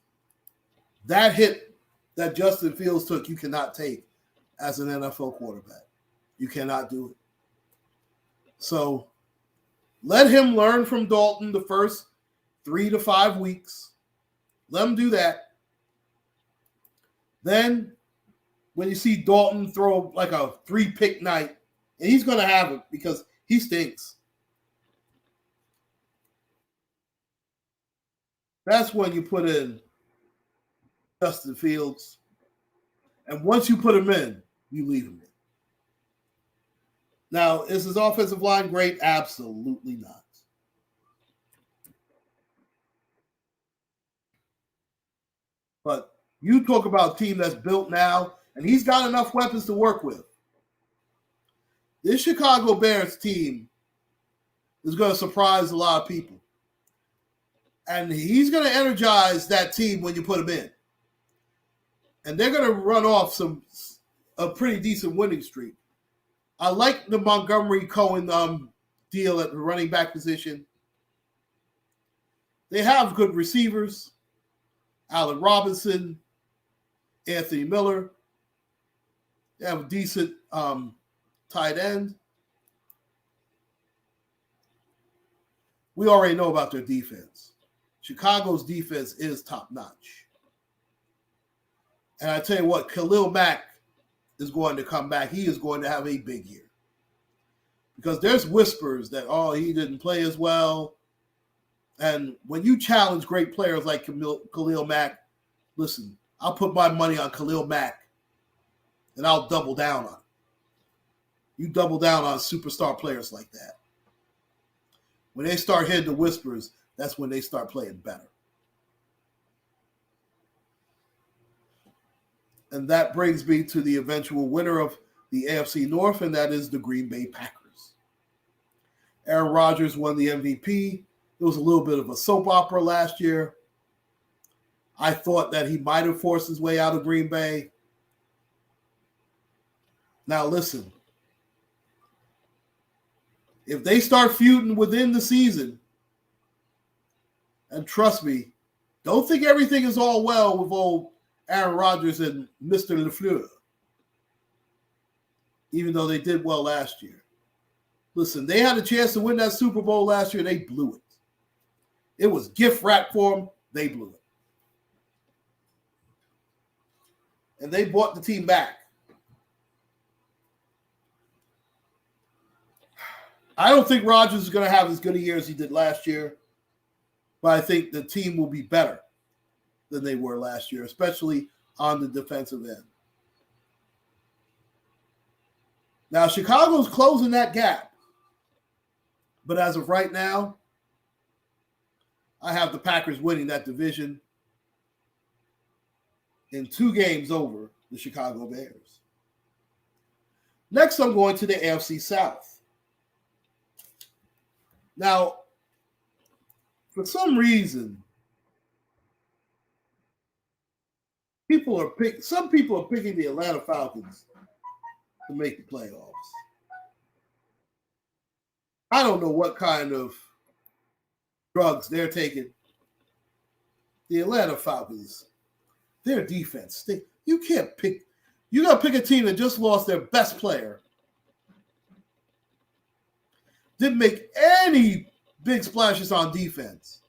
that hit that Justin Fields took, you cannot take as an NFL quarterback. You cannot do it. So let him learn from Dalton the first 3 to 5 weeks. Let him do that. Then when you see Dalton throw like a 3-pick night, and he's going to have it because he stinks. That's when you put in Justin Fields. And once you put him in, you leave him in. Now, is his offensive line great? Absolutely not. But you talk about a team that's built now, and he's got enough weapons to work with. This Chicago Bears team is going to surprise a lot of people. And he's going to energize that team when you put him in. And they're going to run off a pretty decent winning streak. I like the Montgomery Cohen deal at the running back position. They have good receivers. Allen Robinson, Anthony Miller. They have a decent tight end. We already know about their defense. Chicago's defense is top-notch. And I tell you what, Khalil Mack is going to come back. He is going to have a big year. Because there's whispers that, he didn't play as well. And when you challenge great players like Khalil Mack, listen, I'll put my money on Khalil Mack, and I'll double down on it. You double down on superstar players like that. When they start hitting the whispers, that's when they start playing better. And that brings me to the eventual winner of the AFC North, and that is the Green Bay Packers. Aaron Rodgers won the MVP. It was a little bit of a soap opera last year. I thought that he might have forced his way out of Green Bay. Now listen, if they start feuding within the season, and trust me, don't think everything is all well with old Aaron Rodgers and Mr. LaFleur, even though they did well last year. Listen, they had a chance to win that Super Bowl last year. They blew it. It was gift wrap for them. They blew it. And they brought the team back. I don't think Rodgers is going to have as good a year as he did last year, but I think the team will be better than they were last year, especially on the defensive end. Now, Chicago's closing that gap, but as of right now, I have the Packers winning that division in 2 games over the Chicago Bears. Next, I'm going to the AFC South. Now, for some reason, some people are picking the Atlanta Falcons to make the playoffs. I don't know what kind of drugs they're taking. The Atlanta Falcons, their defense, you can't pick. You got to pick a team that just lost their best player. Didn't make any big splashes on defense.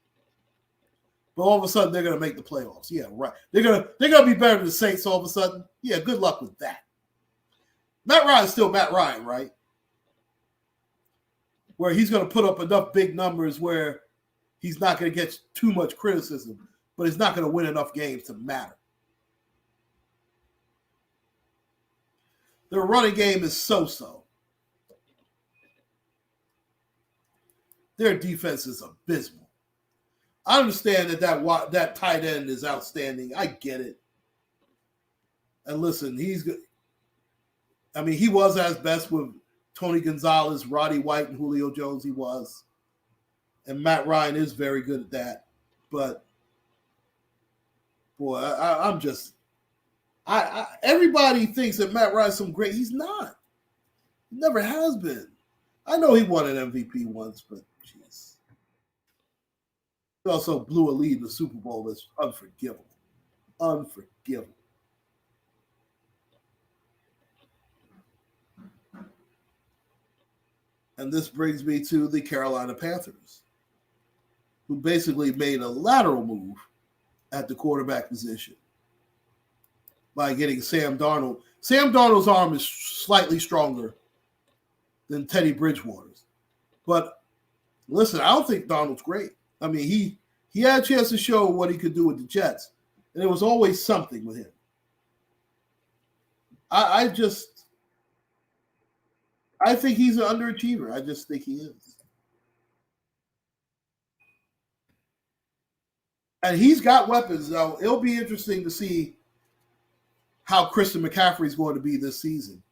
But all of a sudden, they're going to make the playoffs. Yeah, right. They're gonna be better than the Saints all of a sudden. Yeah, good luck with that. Matt Ryan's still Matt Ryan, right? Where he's going to put up enough big numbers where he's not going to get too much criticism, but he's not going to win enough games to matter. Their running game is so-so. Their defense is abysmal. I understand that tight end is outstanding. I get it. And listen, he's good. I mean, he was at his best with Tony Gonzalez, Roddy White, and Julio Jones. He was. And Matt Ryan is very good at that. But, boy, everybody thinks that Matt Ryan's some great. He's not. He never has been. I know he won an MVP once, but jeez. He also blew a lead in the Super Bowl that's unforgivable. Unforgivable. And this brings me to the Carolina Panthers, who basically made a lateral move at the quarterback position by getting Sam Darnold. Sam Darnold's arm is slightly stronger than Teddy Bridgewater's. But listen, I don't think Darnold's great. I mean, he had a chance to show what he could do with the Jets, and there was always something with him. I think he's an underachiever. I just think he is. And he's got weapons, though. It'll be interesting to see how Christian McCaffrey is going to be this season.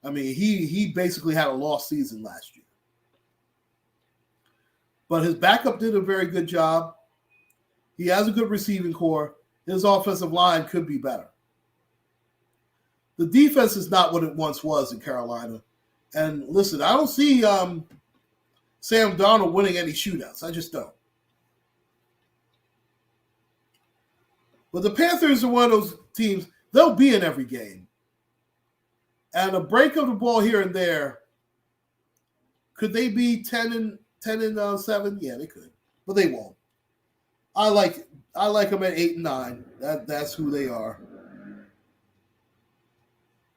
I mean, he basically had a lost season last year. But his backup did a very good job. He has a good receiving core. His offensive line could be better. The defense is not what it once was in Carolina. And listen, I don't see Sam Darnold winning any shootouts. I just don't. But the Panthers are one of those teams, they'll be in every game. And a break of the ball here and there, could they be 10 and 7? Yeah, they could. But they won't. I like them at 8 and 9. That's who they are.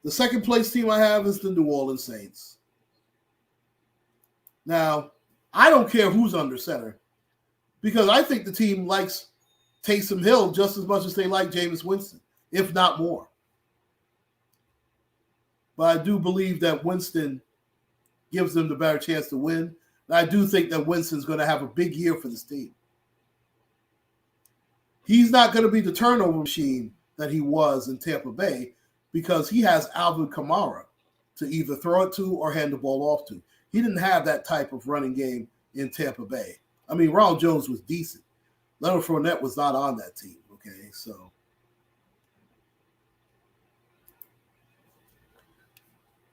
The second place team I have is the New Orleans Saints. Now, I don't care who's under center because I think the team likes Taysom Hill just as much as they like Jameis Winston, if not more. But I do believe that Winston gives them the better chance to win. And I do think that Winston's going to have a big year for this team. He's not going to be the turnover machine that he was in Tampa Bay, because he has Alvin Kamara to either throw it to or hand the ball off to. He didn't have that type of running game in Tampa Bay. I mean, Ronald Jones was decent. Leonard Fournette was not on that team, okay? So,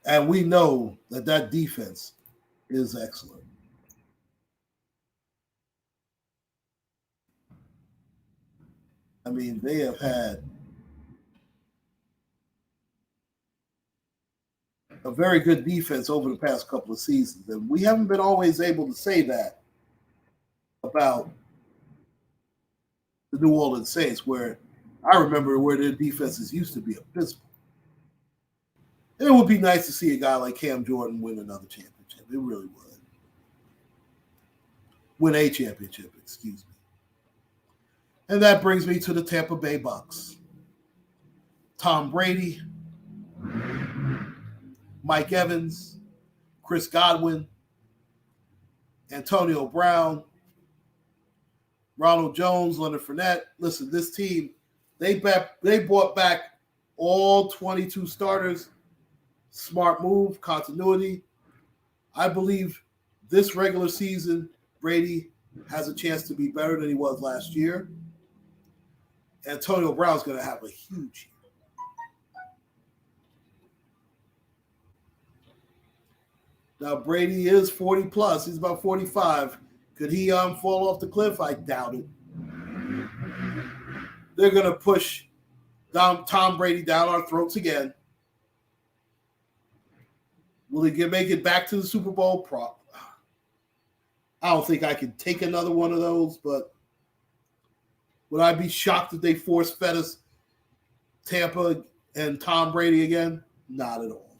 and we know that defense is excellent. I mean, they have had a very good defense over the past couple of seasons. And we haven't been always able to say that about the New Orleans Saints, where I remember where their defenses used to be abysmal. And it would be nice to see a guy like Cam Jordan win another championship. It really would. win a championship, excuse me. And that brings me to the Tampa Bay Bucks. Tom Brady, Mike Evans, Chris Godwin, Antonio Brown, Ronald Jones, Leonard Fournette. Listen, this team, they brought back all 22 starters. Smart move, continuity. I believe this regular season, Brady has a chance to be better than he was last year. Antonio Brown's going to have a huge year. Now, Brady is 40 plus. He's about 45. Could he fall off the cliff? I doubt it. They're going to push Tom Brady down our throats again. Will he make it back to the Super Bowl? I don't think I can take another one of those, but would I be shocked if they force-fed us Tampa and Tom Brady again? Not at all.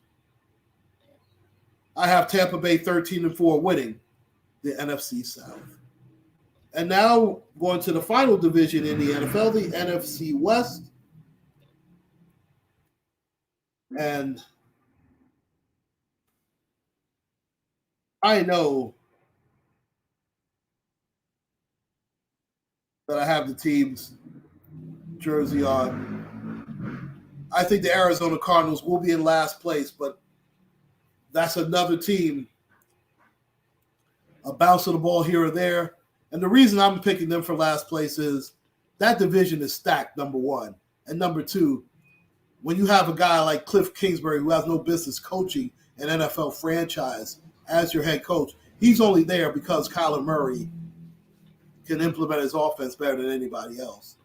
I have Tampa Bay 13-4 winning the NFC South. And now going to the final division in the NFL, the NFC West. And I know that I have the team's jersey on. I think the Arizona Cardinals will be in last place, but that's another team, a bounce of the ball here or there. And the reason I'm picking them for last place is that division is stacked, number one. And number two, when you have a guy like Cliff Kingsbury who has no business coaching an NFL franchise as your head coach, he's only there because Kyler Murray can implement his offense better than anybody else.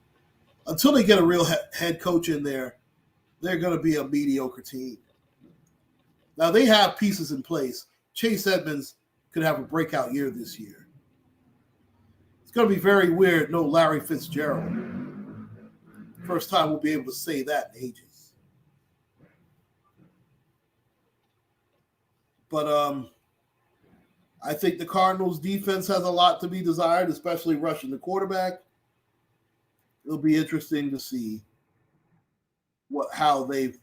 Until they get a real head coach in there, they're going to be a mediocre team. Now, they have pieces in place. Chase Edmonds could have a breakout year this year. It's going to be very weird, no Larry Fitzgerald. First time we'll be able to say that in ages. But I think the Cardinals' defense has a lot to be desired, especially rushing the quarterback. It'll be interesting to see how they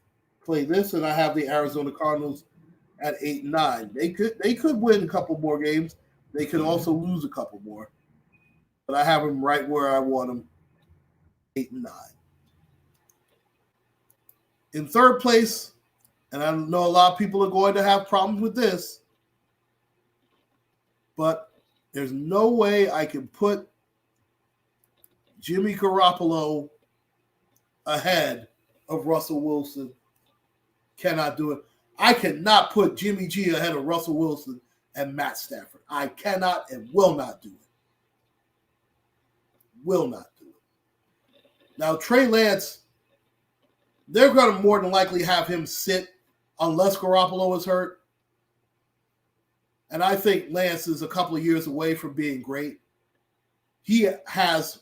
play this, and I have the Arizona Cardinals at 8-9. They could win a couple more games. They could also lose a couple more, but I have them right where I want them, 8-9. In third place, and I know a lot of people are going to have problems with this, but there's no way I can put Jimmy Garoppolo ahead of Russell Wilson. Cannot do it. I cannot put Jimmy G ahead of Russell Wilson and Matt Stafford. I cannot and will not do it. Will not do it. Now, Trey Lance, they're going to more than likely have him sit unless Garoppolo is hurt. And I think Lance is a couple of years away from being great. He has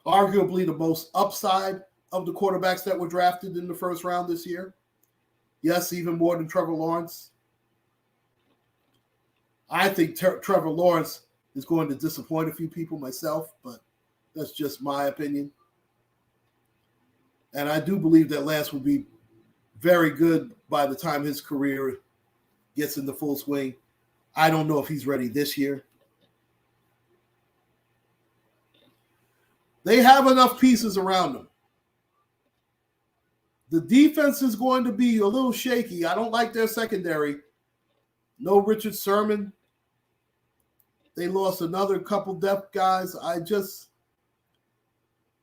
arguably the most upside of the quarterbacks that were drafted in the first round this year. Yes, even more than Trevor Lawrence. I think Trevor Lawrence is going to disappoint a few people myself, but that's just my opinion. And I do believe that Lance will be very good by the time his career gets into full swing. I don't know if he's ready this year. They have enough pieces around them. The defense is going to be a little shaky. I don't like their secondary. No Richard Sherman. They lost another couple depth guys.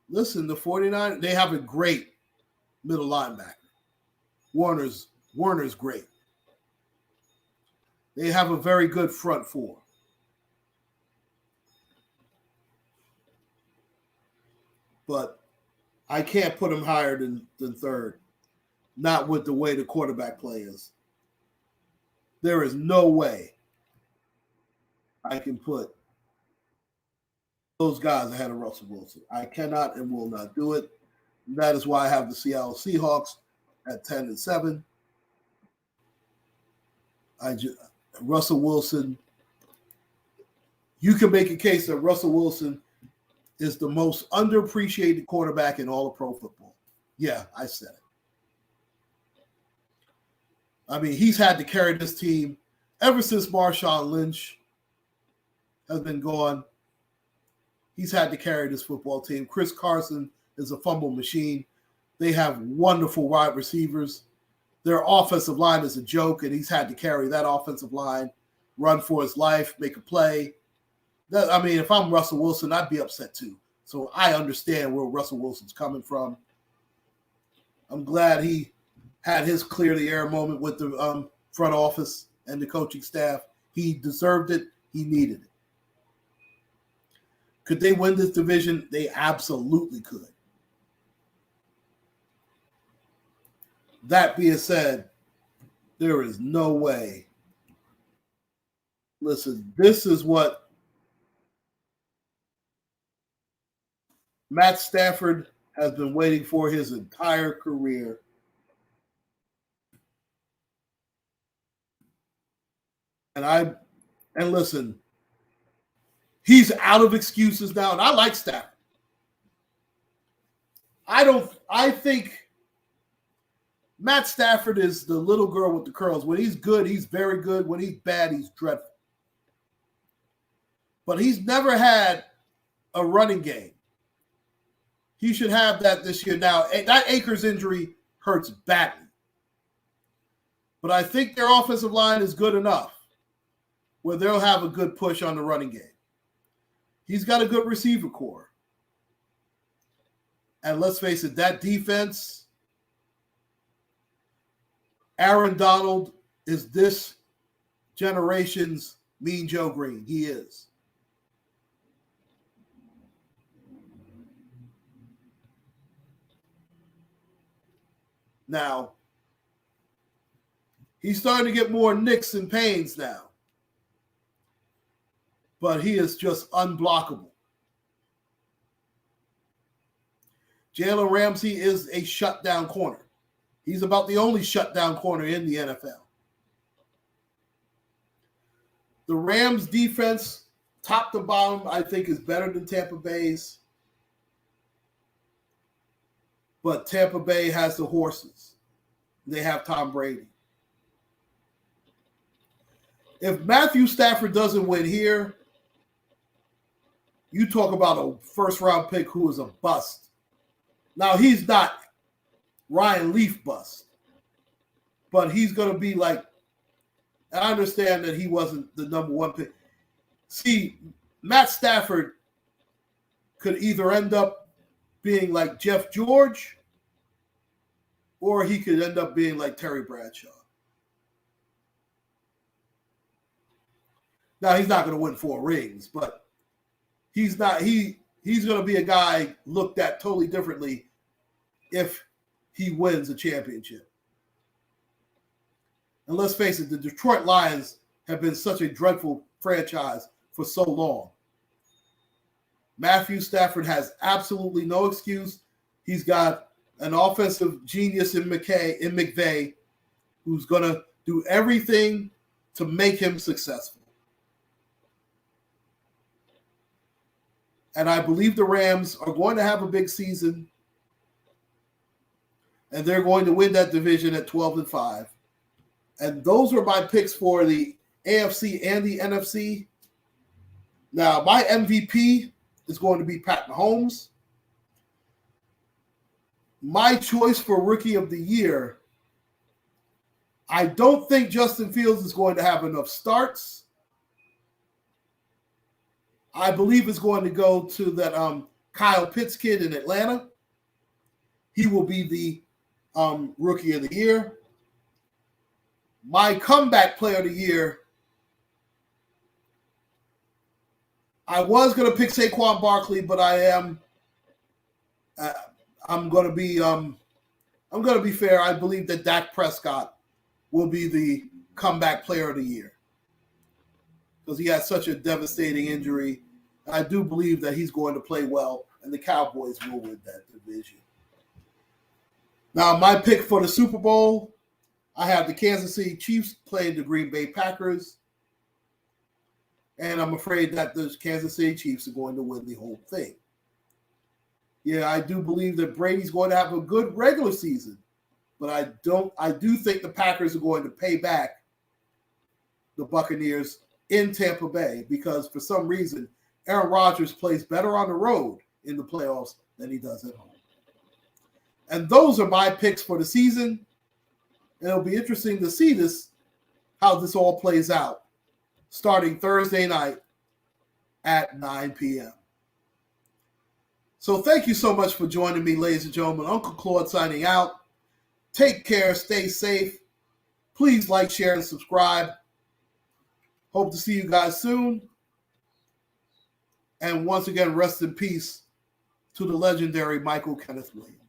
Listen, the 49ers, they have a great middle linebacker. Warner's great. They have a very good front four. But I can't put them higher than third, not with the way the quarterback play is. There is no way I can put those guys ahead of Russell Wilson. I cannot and will not do it. And that is why I have the Seattle Seahawks at 10-7. Russell Wilson, you can make a case that Russell Wilson is the most underappreciated quarterback in all of pro football. Yeah, I said it. I mean, he's had to carry this team ever since Marshawn Lynch has been gone. He's had to carry this football team. Chris Carson is a fumble machine. They have wonderful wide receivers. Their offensive line is a joke, and he's had to carry that offensive line, run for his life, make a play. I mean, if I'm Russell Wilson, I'd be upset too. So I understand where Russell Wilson's coming from. I'm glad he had his clear the air moment with the front office and the coaching staff. He deserved it. He needed it. Could they win this division? They absolutely could. That being said, there is no way. Listen, this is what Matt Stafford has been waiting for his entire career. And listen, he's out of excuses now, and I like Stafford. I think Matt Stafford is the little girl with the curls. When he's good, he's very good. When he's bad, he's dreadful. But he's never had a running game. He should have that this year. Now, that Akers injury hurts badly. But I think their offensive line is good enough where they'll have a good push on the running game. He's got a good receiver core. And let's face it, that defense, Aaron Donald is this generation's Mean Joe Green. He is. Now, he's starting to get more nicks and pains now. But he is just unblockable. Jalen Ramsey is a shutdown corner. He's about the only shutdown corner in the NFL. The Rams' defense, top to bottom, I think is better than Tampa Bay's. But Tampa Bay has the horses. They have Tom Brady. If Matthew Stafford doesn't win here, you talk about a first-round pick who is a bust. Now, he's not Ryan Leaf bust, but he's going to be like, and I understand that he wasn't the number one pick. See, Matt Stafford could either end up being like Jeff George or he could end up being like Terry Bradshaw. Now, he's not going to win 4 rings, but he's going to be a guy looked at totally differently if he wins a championship. And let's face it, the Detroit Lions have been such a dreadful franchise for so long. Matthew Stafford has absolutely no excuse. He's got an offensive genius in McVay who's going to do everything to make him successful. And I believe the Rams are going to have a big season. And they're going to win that division at 12-5. And those were my picks for the AFC and the NFC. Now, my MVP is going to be Pat Mahomes. My choice for Rookie of the Year, I don't think Justin Fields is going to have enough starts. I believe it's going to go to that Kyle Pitts kid in Atlanta. He will be the Rookie of the Year. My comeback player of the year, I was going to pick Saquon Barkley, but I'm going to be fair. I believe that Dak Prescott will be the comeback player of the year because he had such a devastating injury. I do believe that he's going to play well, and the Cowboys will win that division. Now, my pick for the Super Bowl, I have the Kansas City Chiefs playing the Green Bay Packers. And I'm afraid that the Kansas City Chiefs are going to win the whole thing. Yeah, I do believe that Brady's going to have a good regular season, but I do think the Packers are going to pay back the Buccaneers in Tampa Bay because for some reason Aaron Rodgers plays better on the road in the playoffs than he does at home. And those are my picks for the season. And it'll be interesting to see how this all plays out starting Thursday night at 9 p.m. So thank you so much for joining me, ladies and gentlemen. UncleClaude signing out. Take care. Stay safe. Please like, share, and subscribe. Hope to see you guys soon. And once again, rest in peace to the legendary Michael Kenneth Williams.